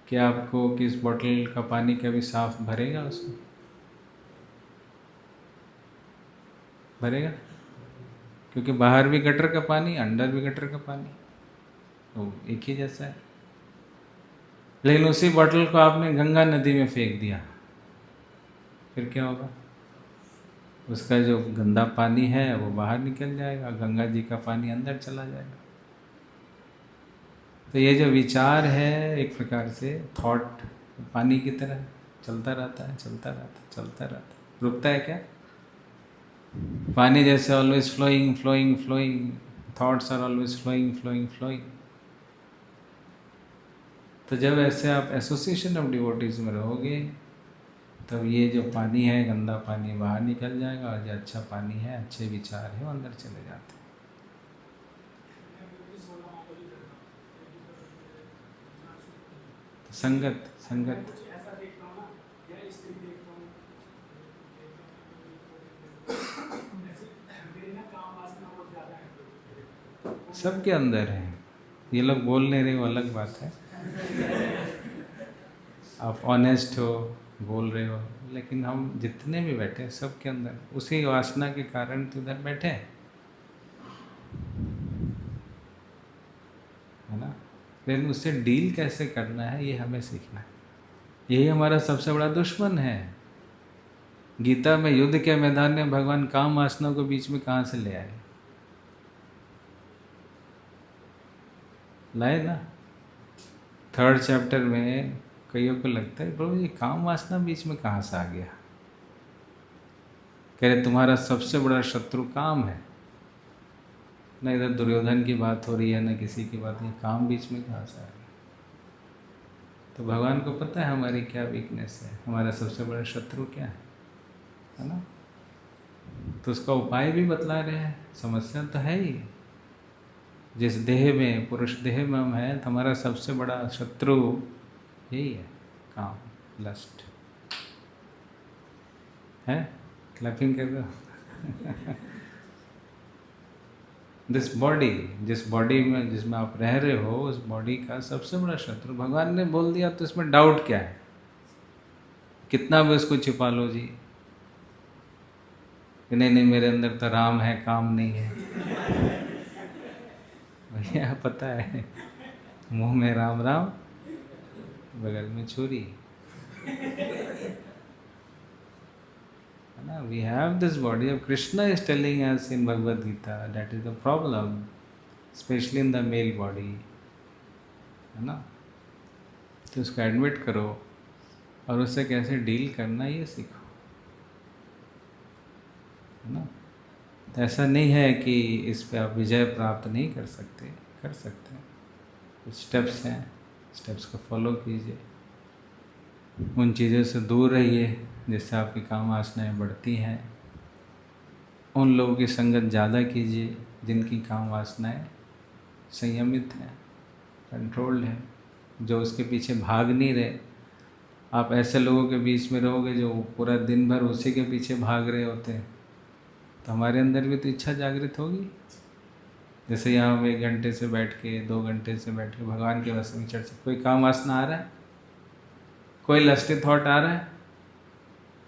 कि आपको कि इस बॉटल का पानी कभी साफ भरेगा? उसको भरेगा? क्योंकि बाहर भी गटर का पानी, अंदर भी गटर का पानी, तो एक ही जैसा है। लेकिन उसी बॉटल को आपने गंगा नदी में फेंक दिया, फिर क्या होगा? उसका जो गंदा पानी है वो बाहर निकल जाएगा, गंगा जी का पानी अंदर चला जाएगा। तो ये जो विचार है एक प्रकार से थॉट पानी की तरह चलता रहता है, चलता रहता है, चलता रहता है, रुकता है क्या? पानी जैसे always flowing flowing flowing, thoughts are always flowing flowing flowing. तो जब ऐसे आप एसोसिएशन ऑफ डिवोटीज में रहोगे तब ये जो पानी है गंदा पानी बाहर निकल जाएगा, और जो अच्छा पानी है, अच्छे विचार है, वो अंदर चले जाते हैं। तो संगत संगत सबके अंदर है। ये लोग बोल नहीं रहे, वो अलग बात है। आप ऑनेस्ट हो, बोल रहे हो, लेकिन हम जितने भी बैठे हैं सबके अंदर उसी वासना के कारण तो इधर बैठे हैं, है ना। लेकिन उससे डील कैसे करना है ये हमें सीखना है। यही हमारा सबसे बड़ा दुश्मन है। गीता में युद्ध के मैदान में भगवान काम वासना को बीच में कहाँ से ले आए? लाए ना। 3rd चैप्टर में कईयों को लगता है प्रभु ये काम वासना बीच में कहाँ से आ गया? कह रहे तुम्हारा सबसे बड़ा शत्रु काम है। न इधर दुर्योधन की बात हो रही है, न किसी की बात, ये काम बीच में कहाँ से आ गया? तो भगवान को पता है हमारी क्या वीकनेस है, हमारा सबसे बड़ा शत्रु क्या है ना। तो उसका उपाय भी बतला रहे हैं। समस्या तो है ही, जिस देह में, पुरुष देह में हम हैं, तो हमारा सबसे बड़ा शत्रु यही है, काम, लस्ट है। क्लैपिंग कर दो। दिस बॉडी, जिस बॉडी में, जिसमें आप रह रहे हो, उस बॉडी का सबसे बड़ा शत्रु भगवान ने बोल दिया, तो इसमें डाउट क्या है? कितना भी उसको छिपा लो जी, नहीं नहीं मेरे अंदर तो राम है, काम नहीं है। भैया पता है, मुंह में राम राम, बगल में छुरी, है ना। We have this body. अब Krishna is telling us in Bhagavad Gita that is the problem, specially in the male body, है ना। तो उसको एडमिट करो और उससे कैसे डील करना ये सीखो, है ना। तो ऐसा नहीं है कि इस पे आप विजय प्राप्त नहीं कर सकते, कर सकते हैं। कुछ स्टेप्स हैं, स्टेप्स को फॉलो कीजिए। उन चीज़ों से दूर रहिए जिससे आपकी काम वासनाएं बढ़ती हैं। उन लोगों की संगत ज़्यादा कीजिए जिनकी काम वासनाएं संयमित हैं, कंट्रोल्ड हैं, जो उसके पीछे भाग नहीं रहे। आप ऐसे लोगों के बीच में रहोगे जो पूरा दिन भर उसी के पीछे भाग रहे होते हैं, तो हमारे अंदर भी तो इच्छा जागृत होगी। जैसे यहाँ हम 1 घंटे से बैठ के, 2 घंटे से बैठ के भगवान के रस में चर्चा, कोई काम वासना आ रहा है? कोई लस्टी थॉट आ रहा है?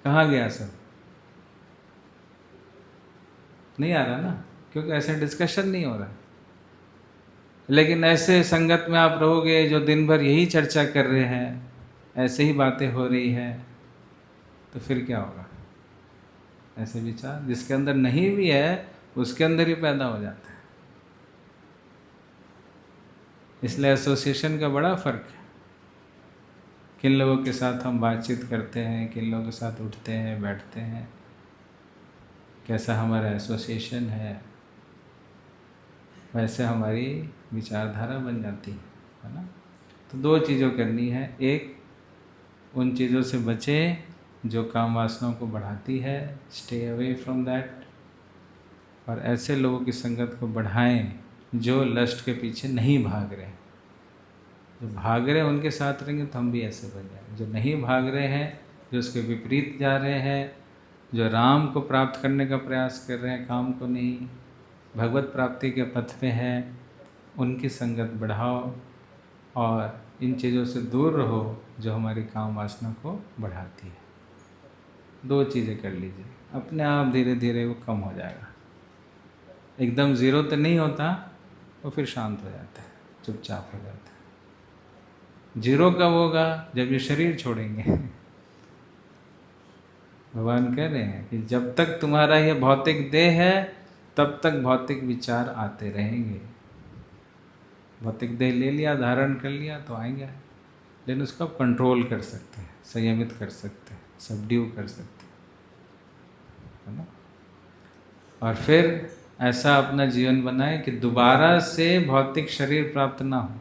कहाँ गया सब? नहीं आ रहा ना, क्योंकि ऐसे डिस्कशन नहीं हो रहा। लेकिन ऐसे संगत में आप रहोगे जो दिन भर यही चर्चा कर रहे हैं, ऐसे ही बातें हो रही हैं, तो फिर क्या होगा? ऐसे विचार जिसके अंदर नहीं भी है उसके अंदर ही पैदा हो जाता है। इसलिए एसोसिएशन का बड़ा फर्क है। किन लोगों के साथ हम बातचीत करते हैं, किन लोगों के साथ उठते हैं, बैठते हैं, कैसा हमारा एसोसिएशन है, वैसे हमारी विचारधारा बन जाती है ना। तो 2 चीज़ों करनी है। एक, उन चीज़ों से बचें जो काम वासनाओं को बढ़ाती है, स्टे अवे फ्रॉम दैट। और ऐसे लोगों की संगत को बढ़ाएं जो लस्ट के पीछे नहीं भाग रहे। जो भाग रहे हैं उनके साथ रहेंगे तो हम भी ऐसे बन जाएंगे। जो नहीं भाग रहे हैं, जो उसके विपरीत जा रहे हैं, जो राम को प्राप्त करने का प्रयास कर रहे हैं, काम को नहीं, भगवत प्राप्ति के पथ पे हैं, उनकी संगत बढ़ाओ और इन चीज़ों से दूर रहो जो हमारी काम वासना को बढ़ाती है। 2 चीज़ें कर लीजिए, अपने आप धीरे धीरे वो कम हो जाएगा। एकदम ज़ीरो तो नहीं होता, वो फिर शांत हो जाता है, चुपचाप हो जाता है। जीरो कब होगा? जब ये शरीर छोड़ेंगे। भगवान कह रहे हैं कि जब तक तुम्हारा ये भौतिक देह है तब तक भौतिक विचार आते रहेंगे। भौतिक देह ले लिया, धारण कर लिया तो आएंगे, लेकिन उसको आप कंट्रोल कर सकते हैं, संयमित कर सकते हैं, सबड्यू कर सकते हैं, है ना। और फिर ऐसा अपना जीवन बनाए कि दोबारा से भौतिक शरीर प्राप्त ना हो।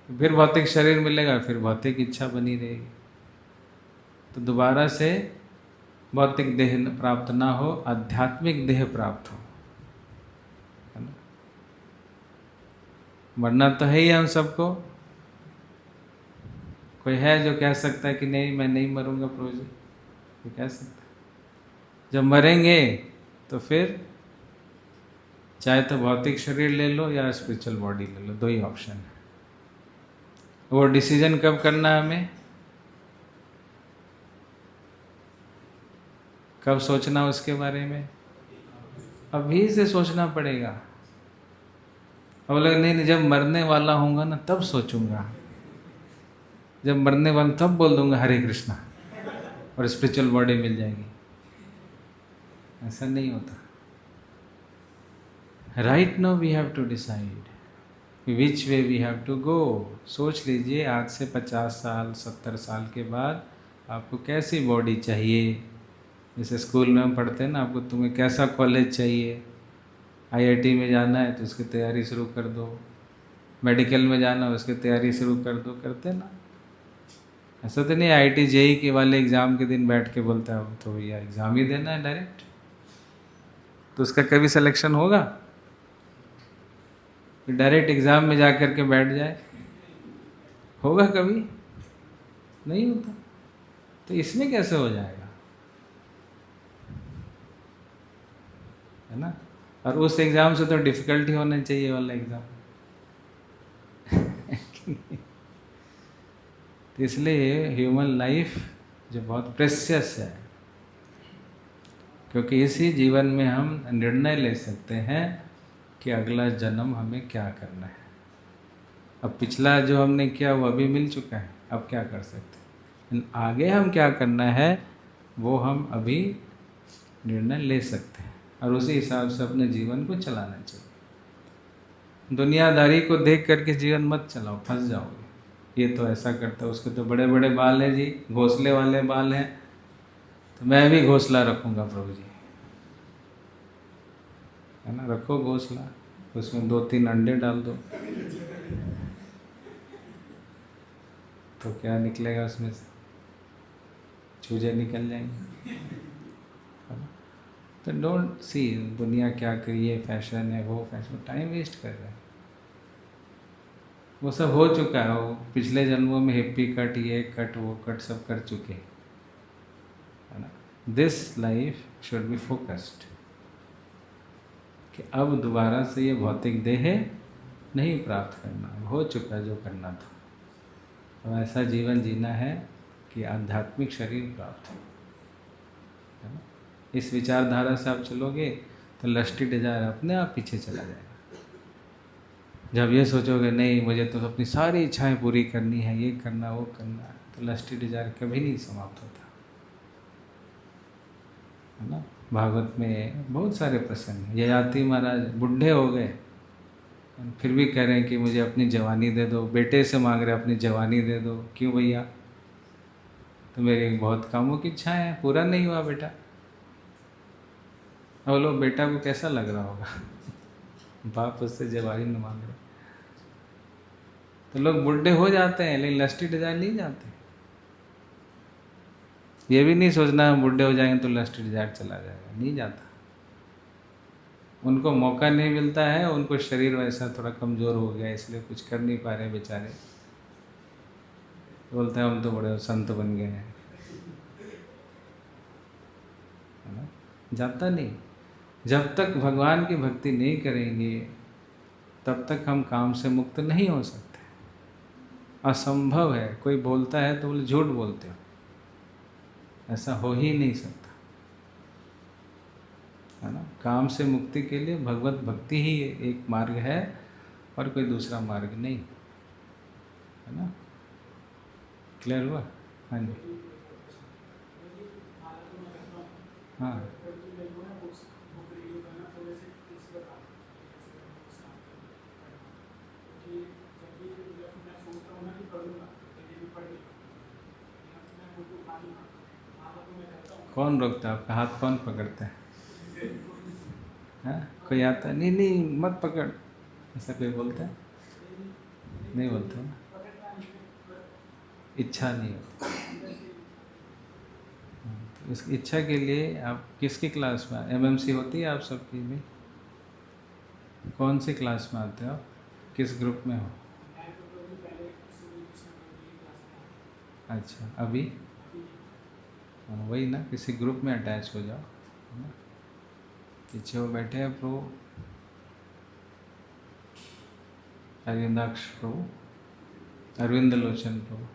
फिर भौतिक शरीर मिलेगा, फिर भौतिक इच्छा बनी रहेगी, तो दोबारा से भौतिक देह प्राप्त ना हो, आध्यात्मिक देह प्राप्त हो, है ना। मरना तो है ही हम सबको। कोई है जो कह सकता है कि नहीं मैं नहीं मरूंगा प्रभु जी? कोई कह सकता है? जब मरेंगे तो फिर चाहे तो भौतिक शरीर ले लो या स्पिरिचुअल बॉडी ले लो, दो ही ऑप्शन है। वो डिसीजन कब करना है हमें? कब सोचना उसके बारे में? अभी से सोचना पड़ेगा। अब लगे नहीं जब मरने वाला होऊंगा ना तब सोचूंगा, जब मरने वाला तब बोल दूंगा हरे कृष्णा और स्पिरिचुअल बॉडी मिल जाएगी। ऐसा नहीं होता। Right now we have to decide which way we have to go. सोच लीजिए आज से 50 साल 70 साल के बाद आपको कैसी बॉडी चाहिए। जैसे स्कूल में हम पढ़ते हैं ना, आपको तुम्हें कैसा कॉलेज चाहिए। आईआईटी में जाना है तो उसकी तैयारी शुरू कर दो, मेडिकल में जाना है उसकी तैयारी शुरू कर दो, करते ना। ऐसा तो नहीं आईआईटी जेईई के वाले एग्ज़ाम के दिन बैठ के बोलता है तो भैया एग्ज़ाम ही देना है डायरेक्ट, तो उसका कभी सिलेक्शन होगा? डायरेक्ट एग्ज़ाम में जा कर के बैठ जाए, होगा कभी? नहीं होता। तो इसमें कैसे हो जाएगा, है ना। और उस एग्ज़ाम से तो डिफ़िकल्टी होना चाहिए वाला एग्ज़ाम। तो इसलिए ह्यूमन लाइफ जो बहुत प्रेशियस है, क्योंकि इसी जीवन में हम निर्णय ले सकते हैं कि अगला जन्म हमें क्या करना है। अब पिछला जो हमने किया वो अभी मिल चुका है, अब क्या कर सकते हैं, आगे हम क्या करना है वो हम अभी निर्णय ले सकते हैं और उसी हिसाब से अपने जीवन को चलाना चाहिए। दुनियादारी को देख करके जीवन मत चलाओ, फंस जाओगे। ये तो ऐसा करता है, उसके तो बड़े बड़े बाल हैं जी, घोंसले वाले बाल हैं, तो मैं भी घोंसला रखूँगा प्रभु जी, है ना। रखो घोंसला, उसमें 2-3 अंडे डाल दो, तो क्या निकलेगा उसमें से? चूजे निकल जाएंगे, है ना। तो डोंट सी दुनिया क्या करी, ये फैशन है वो फैशन, टाइम वेस्ट कर रहे हैं। वो सब हो चुका है, वो पिछले जन्मों में हिप्पी कट, ये कट वो कट सब कर चुके, है ना। This life should be focused कि अब दोबारा से ये भौतिक देह नहीं प्राप्त करना, हो चुका जो करना था। अब ऐसा जीवन जीना है कि आध्यात्मिक शरीर प्राप्त हो, है ना। इस विचारधारा से आप चलोगे तो लस्टी डिजायर अपने आप पीछे चला जाएगा। जब ये सोचोगे नहीं मुझे तो अपनी सारी इच्छाएं पूरी करनी है, ये करना वो करना, तो लस्टी डिजायर कभी नहीं समाप्त होता, है ना। भागवत में बहुत सारे प्रसंग हैं। ययाति महाराज बूढ़े हो गए, फिर भी कह रहे हैं कि मुझे अपनी जवानी दे दो, बेटे से मांग रहे अपनी जवानी दे दो। क्यों भैया? तो मेरी बहुत कामों की इच्छाएं हैं, पूरा नहीं हुआ बेटा। अब लोग बेटा को कैसा लग रहा होगा बाप उससे जवानी न मांग रहे। तो लोग बुढ़े हो जाते हैं लेकिन लस्टी डिजायर नहीं जाते। ये भी नहीं सोचना हम बुढ़े हो जाएंगे तो लस्टी डिजायर चला जाएगा, नहीं जाता। उनको मौका नहीं मिलता है, उनको शरीर वैसा थोड़ा कमज़ोर हो गया इसलिए कुछ कर नहीं पा रहे बेचारे। बोलते हैं हम तो बड़े संत बन गए हैं, है ना। जाता नहीं। जब तक भगवान की भक्ति नहीं करेंगे तब तक हम काम से मुक्त नहीं हो सकते, असंभव है। कोई बोलता है तो बोले झूठ बोलते हो, ऐसा हो ही नहीं सकता, है ना। काम से मुक्ति के लिए भगवत भक्ति ही एक मार्ग है और कोई दूसरा मार्ग नहीं। है ना? क्लियर हुआ? हाँ जी। हाँ कौन रोकता है आपका हाथ? कौन पकड़ता है? हाँ कोई आता है, नहीं नहीं मत पकड़, ऐसा कोई बोलता है? नहीं बोलता ना, इच्छा नहीं होती। तो इस इच्छा के लिए आप किसकी क्लास में, एमएमसी होती है आप सबकी भी? कौन सी क्लास में आते हो आप? किस ग्रुप में हो? अच्छा अभी? हाँ वही ना, किसी ग्रुप में अटैच हो जाओ, है ना? पीछे वो बैठे हैं प्रभु, अरविंदाक्ष प्रभु, अरविंद लोचन प्रभु,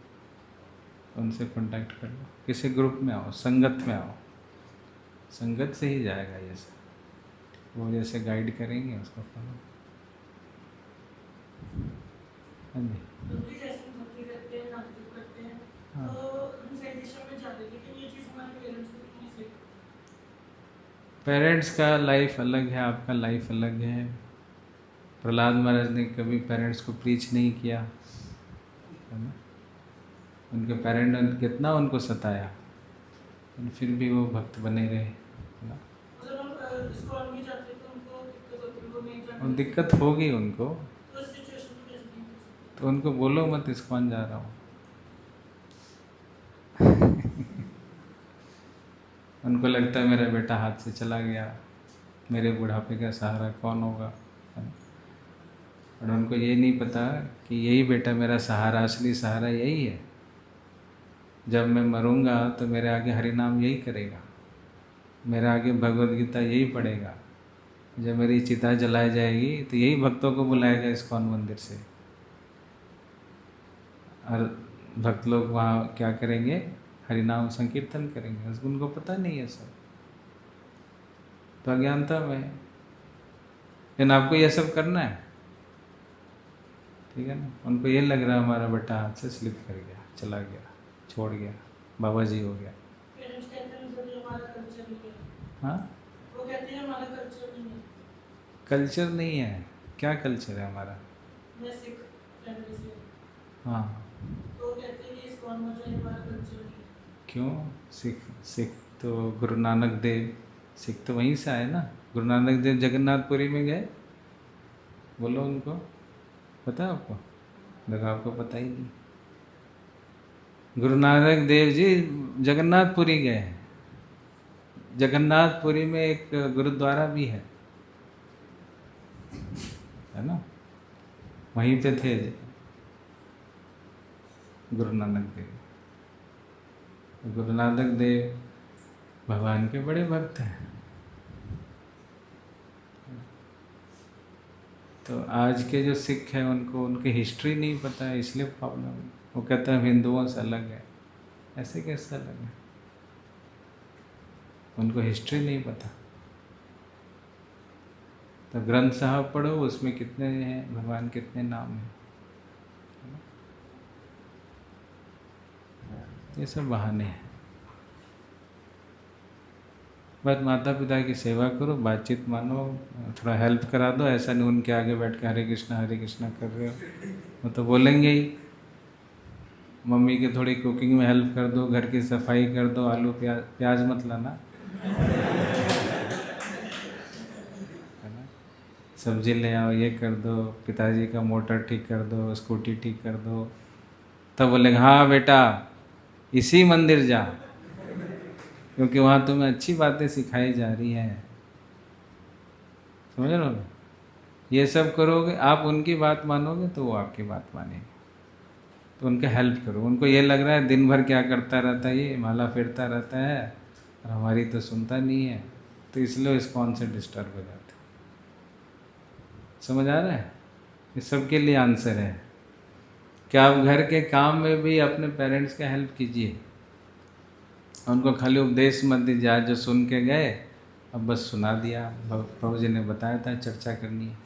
उनसे कांटेक्ट कर लो। किसी ग्रुप में आओ, संगत में आओ, संगत से ही जाएगा ये सब। वो जैसे गाइड करेंगे उसको फॉलो। हाँ जी। हाँ पेरेंट्स का लाइफ अलग है, आपका लाइफ अलग है। प्रहलाद महाराज ने कभी पेरेंट्स को प्रीच नहीं किया, है ना? उनके पेरेंट ने कितना उनको सताया, फिर भी वो भक्त बने रहे, है ना? और दिक्कत होगी उनको, तो उनको बोलो मत इस्कॉन जा रहा हूँ। उनको लगता है मेरा बेटा हाथ से चला गया, मेरे बुढ़ापे का सहारा कौन होगा, है ना? और उनको ये नहीं पता कि यही बेटा मेरा सहारा, असली सहारा यही है। जब मैं मरूंगा तो मेरे आगे हरि नाम यही करेगा, मेरे आगे भगवद गीता यही पढ़ेगा। जब मेरी चिता जलाई जाएगी तो यही भक्तों को बुलाएगा इस्कॉन मंदिर से, और भक्त लोग वहाँ क्या करेंगे? हरि नाम संकीर्तन करेंगे। उसको उनको पता नहीं है सब, तो अज्ञानता में। लेकिन आपको यह सब करना है, ठीक है ना? उनको ये लग रहा है हमारा बेटा हाथ से स्लिप कर गया, चला गया, छोड़ गया, बाबा जी हो गया। हाँ वो कहते हैं हमारा कल्चर नहीं है। कल्चर नहीं है? क्या कल्चर है हमारा? मैं सिख फैमिली से। हाँ तो कहते हैं कि इस्कॉन मतलब हमारा कल्चर नहीं है। क्यों? सिख तो गुरु नानक देव, सिख तो वहीं से आए ना। गुरु नानक देव जगन्नाथपुरी में गए, बोलो उनको, पता है आपको? देखो आपको पता ही नहीं। गुरु नानक देव जी जगन्नाथपुरी गए हैं। जगन्नाथपुरी में एक गुरुद्वारा भी है ना? वहीं पे थे गुरु नानक देव। गुरु नानक देव भगवान के बड़े भक्त हैं। तो आज के जो सिख हैं उनको उनकी हिस्ट्री नहीं पता है, इसलिए प्रॉब्लम है। वो कहते हैं हिंदुओं से अलग है। ऐसे कैसे अलग है? उनको हिस्ट्री नहीं पता। तो ग्रंथ साहब पढ़ो, उसमें कितने हैं भगवान, कितने नाम हैं। ये सब बहाने हैं। बस माता पिता की सेवा करो, बातचीत मानो, थोड़ा हेल्प करा दो। ऐसा नहीं उनके आगे बैठ के हरे कृष्णा कर रहे हो, वो तो बोलेंगे ही। मम्मी के थोड़ी कुकिंग में हेल्प कर दो, घर की सफाई कर दो, आलू प्याज मत लाना, है ना? सब्जी ले आओ, ये कर दो, पिताजी का मोटर ठीक कर दो, स्कूटी ठीक कर दो। तब बोलेंगे हाँ बेटा इसी मंदिर जा, क्योंकि वहाँ तुम्हें अच्छी बातें सिखाई जा रही हैं। समझ रहे हो? ये सब करोगे, आप उनकी बात मानोगे तो वो आपकी बात मानेंगे। तो उनका हेल्प करो। उनको ये लग रहा है दिन भर क्या करता रहता है, ये माला फेरता रहता है और हमारी तो सुनता नहीं है, तो इसलिए इस्कॉन से डिस्टर्ब हो जाते। समझ आ रहा है? इस सब के लिए आंसर है कि आप घर के काम में भी अपने पेरेंट्स का हेल्प कीजिए। उनको खाली उपदेश मत दीजिए, आज जो सुन के गए अब बस सुना दिया। प्रभु जी ने बताया था चर्चा करनी है,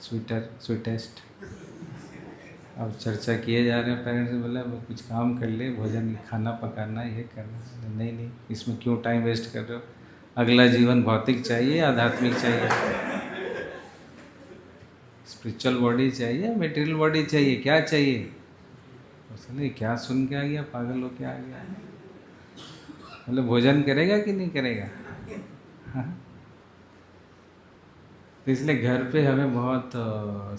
स्वीटेस्ट, अब चर्चा किए जा रहे हैं पेरेंट्स से, बोला वो कुछ काम कर ले, भोजन खाना पकाना ये करना। नहीं नहीं, इसमें क्यों टाइम वेस्ट कर रहे हो? अगला जीवन भौतिक चाहिए, आध्यात्मिक चाहिए, स्पिरिचुअल बॉडी चाहिए, मटेरियल बॉडी चाहिए, क्या चाहिए? उसने क्या सुन के आ गया, पागल हो के आ गया। मतलब भोजन करेगा कि नहीं करेगा? हाँ? तो इसलिए घर पे हमें बहुत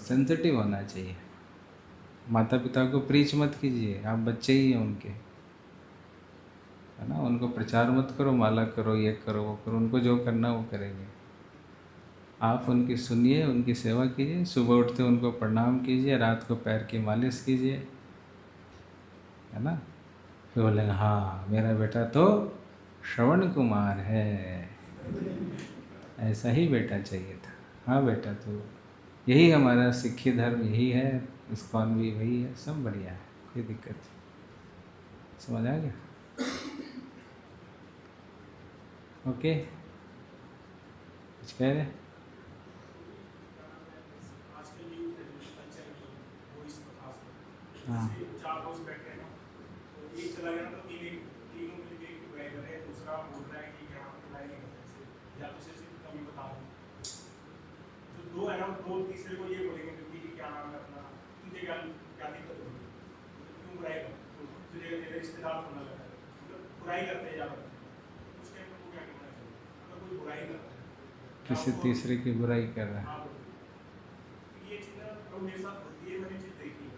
सेंसिटिव होना चाहिए। माता पिता को प्रीच मत कीजिए, आप बच्चे ही हैं उनके, है ना। उनको प्रचार मत करो, माला करो, ये करो, वो करो, उनको जो करना वो करेंगे। आप उनकी सुनिए, उनकी सेवा कीजिए, सुबह उठते उनको प्रणाम कीजिए, रात को पैर की मालिश कीजिए, है ना। फिर बोलेंगे हाँ मेरा बेटा तो श्रवण कुमार है, ऐसा ही बेटा चाहिए था। हाँ बेटा, तो यही हमारा सिक्खी धर्म यही है, इस्कॉन भी वही है, सब बढ़िया है, कोई दिक्कत नहीं। समझ आ गया? ओके, कुछ कह रहे? हाँ चार दोस्त बैठे हैं ना, तो एक चला गया तो तीनों मिलके एक बुराई कर रहे हैं, दूसरा बोल रहा है कि यहाँ बुराई नहीं करते, या तो सिर्फ कमी बता दो। तो दो है ना, दो तीसरे को ये बोलेंगे कि क्या नाम है अपना, तुझे क्या क्या दिक्कत होगी, क्यों बुराई कर, तुझे मेरे रिश्तेदार होना लगा है, मतलब बुराई करते हैं ज़्यादा। उस टाइम पर वो क्या करना चाहिए? अगर कोई बुराई करता है, किसी तीसरे की बुराई कर रहा है, हाँ, ये चीज़ ना मेरे साथ होती है, मैंने चीज़ देखी है।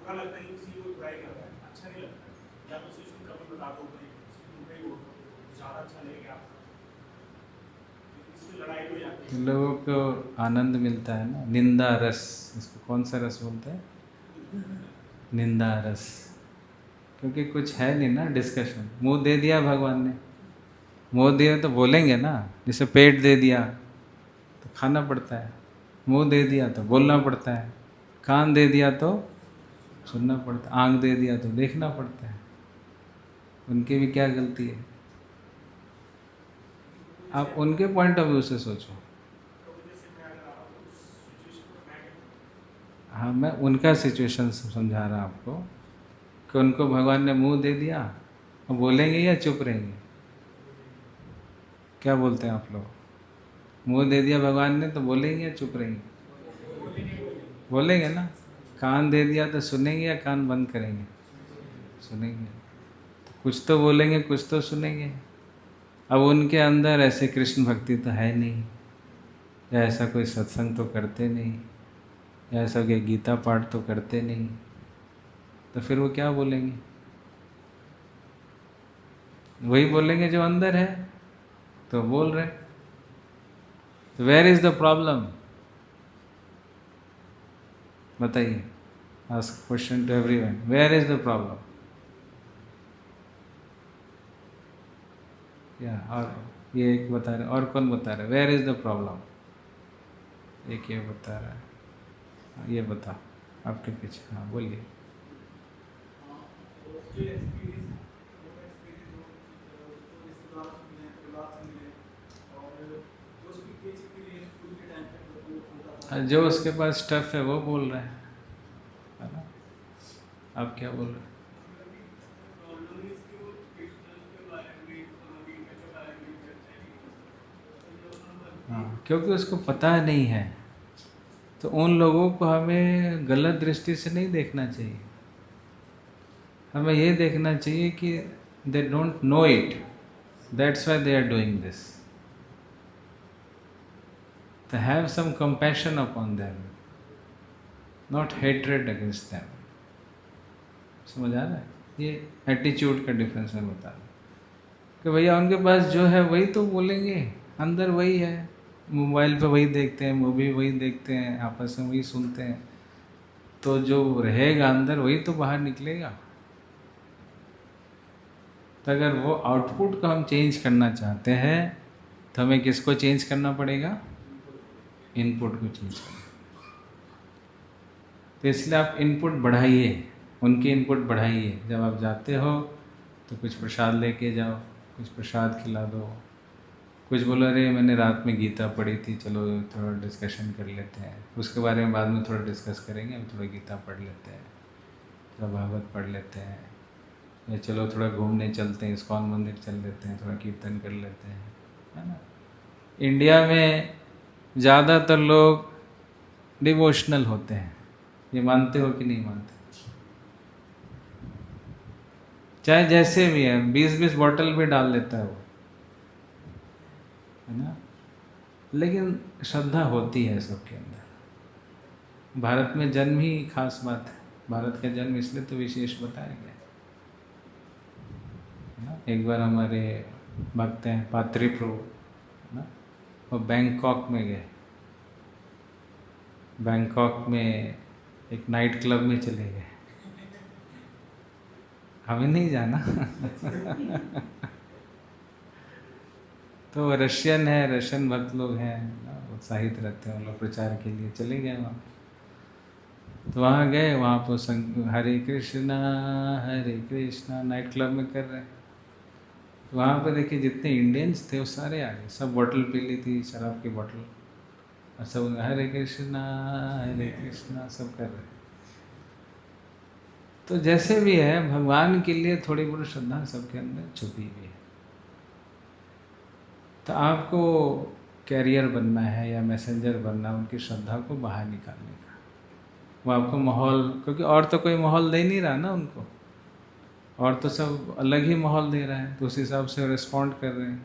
बुरा लगता है कि किसी को बुराई कर रहा है, अच्छा नहीं लगता है। या तो उसको कभी बता दो, ज़्यादा अच्छा लगेगा आपको, इसमें लड़ाई हो जाती है। लोगों को आनंद मिलता है ना, निंदा रस, इसको कौन सा रस बोलते हैं? निंदा रस। क्योंकि कुछ है नहीं ना डिस्कशन, मुंह दे दिया भगवान ने, मुंह दिया तो बोलेंगे ना। जैसे पेट दे दिया तो खाना पड़ता है, मुंह दे दिया तो बोलना पड़ता है, कान दे दिया तो सुनना पड़ता है, आँख दे दिया तो देखना पड़ता है। उनकी भी क्या गलती है? आप उनके पॉइंट ऑफ व्यू से सोचो। हाँ, मैं उनका सिचुएशन समझा रहा आपको कि उनको भगवान ने मुंह दे दिया, अब बोलेंगे या चुप रहेंगे? क्या बोलते हैं आप लोग? मुंह दे दिया भगवान ने तो बोलेंगे या चुप रहेंगे? बोलेंगे ना। कान दे दिया तो सुनेंगे या कान बंद करेंगे? सुनेंगे। तो कुछ तो बोलेंगे, कुछ तो सुनेंगे। अब उनके अंदर ऐसे कृष्ण भक्ति तो है नहीं, या ऐसा कोई सत्संग तो करते नहीं, या ऐसा कोई गीता पाठ तो करते नहीं, तो फिर वो क्या बोलेंगे? वही बोलेंगे जो अंदर है, तो बोल रहे। तो वेयर इज द प्रॉब्लम? बताइए, ask question to everyone, where is the problem? या और ये एक बता रहे, और कौन बता रहे वेयर इज द प्रॉब्लम? एक ये बता रहा है, ये बता आपके पीछे। हाँ बोलिए। जो उसके पास स्टफ है वो बोल रहा है ना? आप क्या बोल रहे हैं? हाँ, क्योंकि उसको पता नहीं है। तो उन लोगों को हमें गलत दृष्टि से नहीं देखना चाहिए, हमें ये देखना चाहिए कि they don't know it, that's why they are doing this. तो have some compassion upon them, not hatred against them. समझ आ रहा है? ये एटीट्यूड का डिफरेंस मैं बता रहा हूँ कि भैया उनके पास जो है वही तो बोलेंगे, अंदर वही है, मोबाइल पे वही देखते हैं, मूवी वही देखते हैं, आपस में वही सुनते हैं, तो जो रहेगा अंदर वही तो बाहर निकलेगा। तो अगर वो आउटपुट को हम चेंज करना चाहते हैं तो हमें किसको चेंज करना पड़ेगा? इनपुट को चेंज करना। तो इसलिए आप इनपुट बढ़ाइए, उनकी इनपुट बढ़ाइए। जब आप जाते हो तो कुछ प्रसाद लेके जाओ, कुछ प्रसाद खिला दो, कुछ बोला अरे मैंने रात में गीता पढ़ी थी, चलो थोड़ा डिस्कशन कर लेते हैं, उसके बारे में बाद में थोड़ा डिस्कस करेंगे, अभी थोड़ा गीता पढ़ लेते हैं, थोड़ा भागवत पढ़ लेते हैं, या चलो थोड़ा घूमने चलते हैं, इस्कॉन मंदिर चल लेते हैं, थोड़ा कीर्तन कर लेते हैं, है ना। इंडिया में ज़्यादातर लोग डिवोशनल होते हैं, ये मानते हो कि नहीं मानते? चाहे जैसे भी है, 20-20 बॉटल भी डाल लेता है वो, है ना, लेकिन श्रद्धा होती है सबके अंदर। भारत में जन्म ही खास बात है, भारत का जन्म इसलिए तो विशेष बताया गया है ना। एक बार हमारे भक्त हैं पात्री प्रभु, है ना, वो बैंकॉक में गए, बैंकॉक में एक नाइट क्लब में चले गए, हमें नहीं जाना तो रशियन है, रशियन भक्त लोग हैं, उत्साहित रहते हैं, वो लोग प्रचार के लिए चले गए वहाँ। तो वहाँ गए, वहाँ पर हरे कृष्णा नाइट क्लब में कर रहे हैं। तो वहाँ पर देखिए जितने इंडियंस थे वो सारे आ गए, सब बॉटल पी ली थी, शराब की बॉटल, और सब हरे कृष्णा सब कर रहे हैं। तो जैसे भी है, भगवान के लिए थोड़ी बहुत श्रद्धा सबके अंदर छुपी हुई है। तो आपको कैरियर बनना है या मैसेंजर बनना है उनकी श्रद्धा को बाहर निकालने का। वो आपको माहौल, क्योंकि और तो कोई माहौल दे नहीं रहा ना उनको, और तो सब अलग ही माहौल दे रहा है, तो उस हिसाब से रिस्पॉन्ड कर रहे हैं।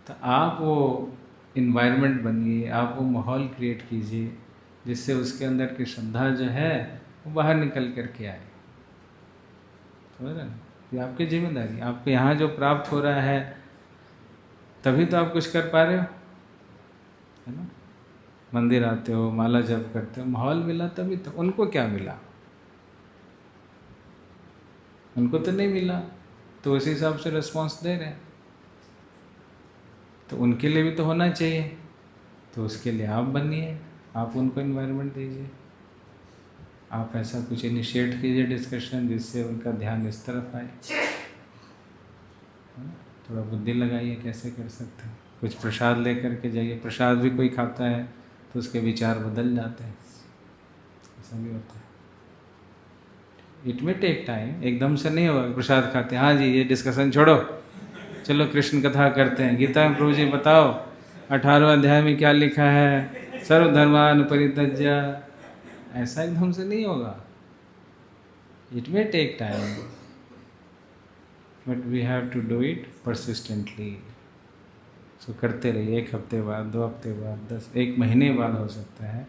तो आप वो इन्वायरमेंट बनिए, आप वो माहौल क्रिएट कीजिए जिससे उसके अंदर की श्रद्धा जो है वो बाहर निकल कर के आए। समझ रहे ना, ये आपकी जिम्मेदारी। आपको यहाँ जो प्राप्त हो रहा है तभी तो आप कुछ कर पा रहे हो, है ना। मंदिर आते हो, माला जप करते हो, माहौल मिला तभी तो। उनको क्या मिला? उनको तो नहीं मिला, तो उस हिसाब से रिस्पॉन्स दे रहे हैं। तो उनके लिए भी तो होना चाहिए, तो उसके लिए आप बनिए, आप उनको इन्वायरमेंट दीजिए, आप ऐसा कुछ इनिशिएट कीजिए डिस्कशन जिससे उनका ध्यान इस तरफ आए। थोड़ा बुद्धि लगाइए कैसे कर सकते हैं। कुछ प्रसाद लेकर के जाइए, प्रसाद भी कोई खाता है तो उसके विचार बदल जाते हैं, ऐसा भी होता है। इट में टेक टाइम, एकदम से नहीं होगा। प्रसाद खाते हैं, हाँ जी ये डिस्कशन छोड़ो, चलो कृष्ण कथा करते हैं। गीता में प्रभु जी बताओ 18वें अध्याय में क्या लिखा है, सर्वधर्मान परित्यज्य। ऐसा एकदम से नहीं होगा, it may take time, but we have to do it persistently. So करते रहिए, 1 हफ्ते बाद, 2 हफ्ते बाद, 1 महीने बाद हो सकता है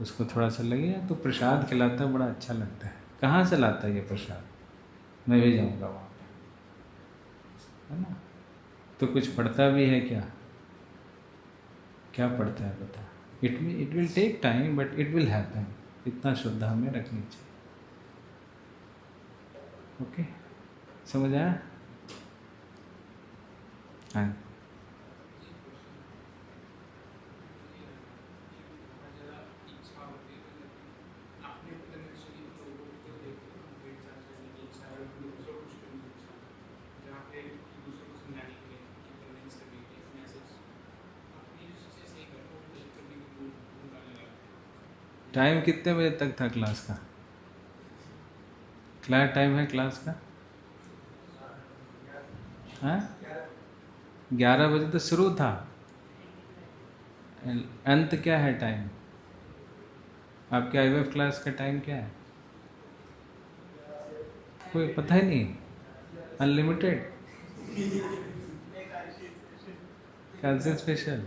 उसको थोड़ा सा लगे तो प्रसाद खिलाता बड़ा अच्छा लगता है। कहाँ से लाता है ये प्रसाद? मैं भी जाऊँगा वहाँ पे, है ना। तो कुछ पढ़ता भी है क्या? क्या पढ़ता है बता? It will take time but it will happen. इतना श्रद्धा हमें रखनी चाहिए। ओके, समझ आया? हाँ, टाइम कितने बजे तक था क्लास का? क्या टाइम है क्लास का? हाँ, 11 बजे तो शुरू था। अंत क्या है टाइम? आपके IVF क्लास का टाइम क्या है? कोई पता ही नहीं? अनलिमिटेड? कैसे स्पेशल?